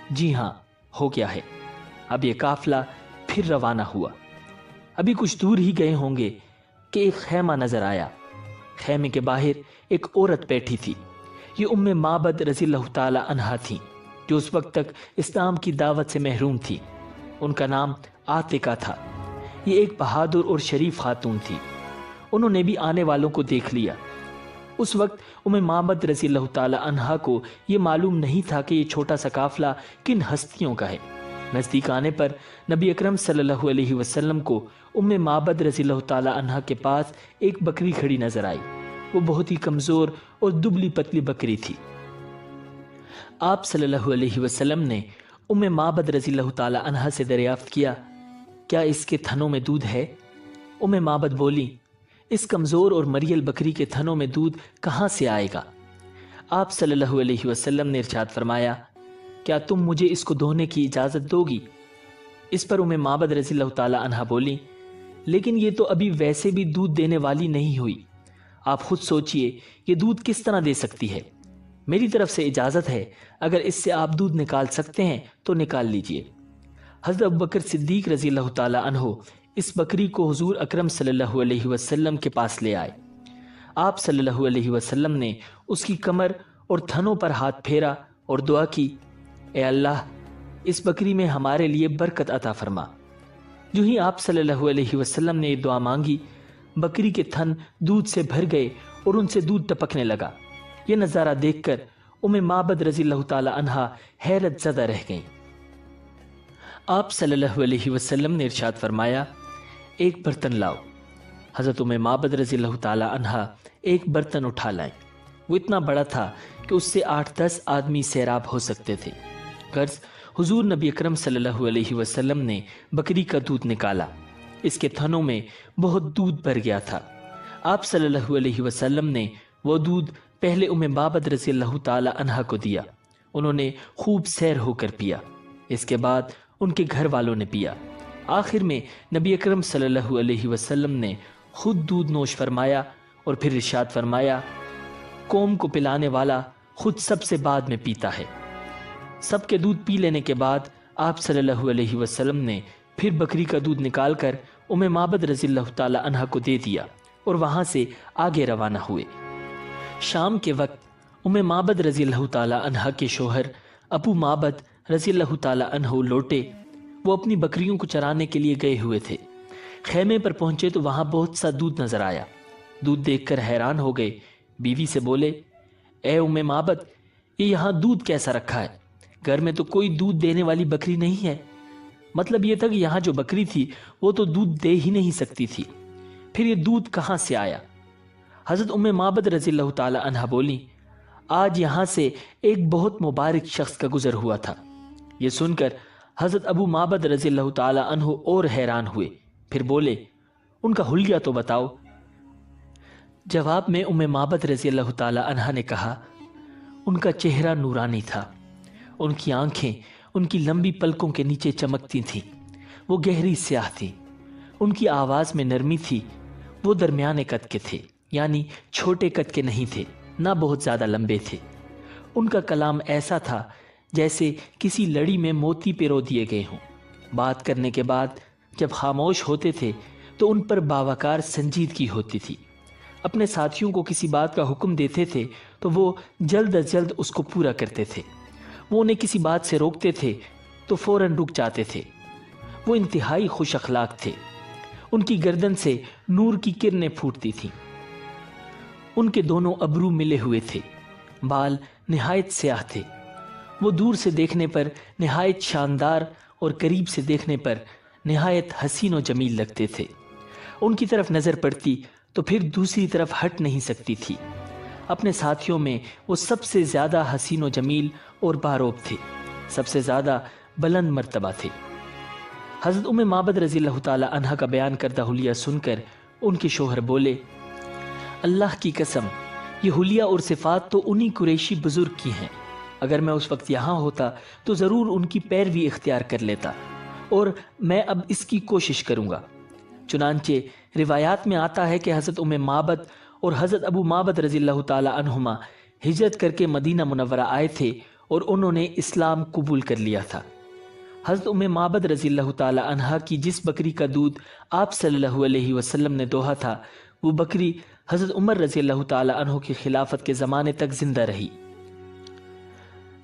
جی ہاں، ہو گیا ہے۔ اب یہ قافلہ پھر روانہ ہوا۔ ابھی کچھ دور ہی گئے ہوں گے کہ ایک خیمہ نظر آیا۔ خیمے کے باہر ایک عورت بیٹھی تھی۔ یہ معبد رضی اللہ تعالی عنہا تھیں، جو اس وقت تک اسلام کی دعوت سے محروم تھی۔ ان کا نام عاتقہ تھا۔ یہ ایک بہادر اور شریف خاتون تھی۔ انہوں نے بھی آنے والوں کو دیکھ لیا۔ اس وقت معبد رضی اللہ تعالی عنہا کو یہ معلوم نہیں تھا کہ یہ چھوٹا سا قافلہ کن ہستیوں کا ہے۔ نزدیک آنے پر نبی اکرم صلی اللہ علیہ وسلم کو معبد رضی اللہ تعالی عنہا کے پاس ایک بکری کھڑی نظر آئی۔ وہ بہت ہی کمزور اور دبلی پتلی بکری تھی۔ آپ صلی اللہ علیہ وسلم نے معبد رضی اللہ تعالی عنہا سے دریافت کیا، کیا اس کے تھنوں میں دودھ ہے؟ معبد بولی، اس کمزور اور مریل بکری کے تھنوں میں دودھ کہاں سے آئے گا؟ آپ صلی اللہ علیہ وسلم نے ارشاد فرمایا، کیا تم مجھے اس کو دھونے کی اجازت دو گی؟ اس پر معبد رضی اللہ تعالی عنہا بولی، لیکن یہ تو ابھی ویسے بھی دودھ دینے والی نہیں ہوئی، آپ خود سوچئے یہ دودھ کس طرح دے سکتی ہے؟ میری طرف سے اجازت ہے، اگر اس سے آپ دودھ نکال سکتے ہیں تو نکال لیجئے۔ حضرت ابوبکر صدیق رضی اللہ تعالی عنہ اس بکری کو حضور اکرم صلی اللہ علیہ وسلم کے پاس لے آئے۔ آپ صلی اللہ علیہ وسلم نے اس کی کمر اور تھنوں پر ہاتھ پھیرا اور دعا کی، اے اللہ، اس بکری میں ہمارے لیے برکت عطا فرما۔ جو ہی آپ صلی اللہ علیہ وسلم نے یہ دعا مانگی، بکری کے تھن دودھ سے بھر گئے اور ان سے دودھ ٹپکنے لگا۔ یہ نظارہ دیکھ کر معبد رضی اللہ تعالی عنہا حیرت زدہ رہ گئیں۔ آپ صلی اللہ علیہ وسلم نے ارشاد فرمایا، ایک برتن لاؤ۔ حضرت معبد رضی اللہ تعالی عنہا ایک برتن اٹھا لائیں۔ وہ اتنا بڑا تھا کہ اس سے 8-10 آدمی سیراب ہو سکتے تھے۔ غرض حضور نبی اکرم صلی اللہ علیہ وسلم نے بکری کا دودھ نکالا۔ اس کے تھنوں میں بہت دودھ بھر گیا تھا۔ آپ صلی اللہ علیہ وسلم نے وہ دودھ پہلے معبد رضی اللہ تعالی عنہا کو دیا۔ انہوں نے خوب سیر ہو کر پیا۔ اس کے بعد ان کے گھر والوں نے پیا۔ آخر میں نبی اکرم صلی اللہ علیہ وسلم نے خود دودھ نوش فرمایا اور پھر ارشاد فرمایا، قوم کو پلانے والا خود سب سے بعد میں پیتا ہے۔ سب کے دودھ پی لینے کے بعد آپ صلی اللہ علیہ وسلم نے پھر بکری کا دودھ نکال کر معبد رضی اللہ تعالی عنہا کو دے دیا اور وہاں سے آگے روانہ ہوئے۔ شام کے وقت معبد رضی اللہ تعالی عنہا کے شوہر ابو معبد رضی اللہ تعالی عنہ لوٹے۔ وہ اپنی بکریوں کو چرانے کے لیے گئے ہوئے تھے۔ خیمے پر پہنچے تو وہاں بہت سا دودھ نظر آیا۔ دودھ دیکھ کر حیران ہو گئے۔ بیوی سے بولے، اے معبد، یہ یہاں دودھ کیسا رکھا ہے؟ گھر میں تو کوئی دودھ دینے والی بکری نہیں ہے۔ مطلب یہ تھا کہ یہاں جو بکری تھی وہ تو دودھ دے ہی نہیں سکتی تھی، پھر یہ دودھ کہاں سے آیا؟ حضرت معبد رضی اللہ تعالی عنہا بولی، آج یہاں سے ایک بہت مبارک شخص کا گزر ہوا تھا۔ یہ سن کر حضرت ابو معبد رضی اللہ تعالی عنہ اور حیران ہوئے، پھر بولے، ان کا حلیہ تو بتاؤ۔ جواب میں معبد رضی اللہ تعالی عنہا نے کہا، ان کا چہرہ نورانی تھا، ان کی آنکھیں ان کی لمبی پلکوں کے نیچے چمکتی تھیں، وہ گہری سیاہ تھی، ان کی آواز میں نرمی تھی، وہ درمیانے قد کے تھے، یعنی چھوٹے قد کے نہیں تھے، نہ بہت زیادہ لمبے تھے۔ ان کا کلام ایسا تھا جیسے کسی لڑی میں موتی پیرو دیے گئے ہوں۔ بات کرنے کے بعد جب خاموش ہوتے تھے تو ان پر باوقار سنجیدگی ہوتی تھی۔ اپنے ساتھیوں کو کسی بات کا حکم دیتے تھے تو وہ جلد از جلد اس کو پورا کرتے تھے۔ وہ انہیں کسی بات سے روکتے تھے تو فوراً رک جاتے تھے۔ وہ انتہائی خوش اخلاق تھے۔ ان کی گردن سے نور کی کرنیں پھوٹتی تھیں۔ ان کے دونوں ابرو ملے ہوئے تھے، بال نہایت سیاہ تھے۔ وہ دور سے دیکھنے پر نہایت شاندار اور قریب سے دیکھنے پر نہایت حسین و جمیل لگتے تھے۔ ان کی طرف نظر پڑتی تو پھر دوسری طرف ہٹ نہیں سکتی تھی۔ اپنے ساتھیوں میں وہ سب سے زیادہ حسین و جمیل اور باروب تھے، سب سے زیادہ بلند مرتبہ تھے۔ حضرت معبد رضی اللہ تعالی عنہا کا بیان کردہ حلیہ سن کر ان کے شوہر بولے، اللہ کی قسم، یہ حلیہ اور صفات تو انہی قریشی بزرگ کی ہیں۔ اگر میں اس وقت یہاں ہوتا تو ضرور ان کی پیروی اختیار کر لیتا، اور میں اب اس کی کوشش کروں گا۔ چنانچہ روایات میں آتا ہے کہ حضرت معبد اور حضرت ابو معبد رضی اللہ تعالی عنہما ہجرت کر کے مدینہ منورہ آئے تھے اور انہوں نے اسلام قبول کر لیا تھا۔ حضرت معبد رضی اللہ تعالی عنہا کی جس بکری کا دودھ آپ صلی اللہ علیہ وسلم نے دوہا تھا، وہ بکری حضرت عمر رضی اللہ تعالی عنہ کی خلافت کے زمانے تک زندہ رہی۔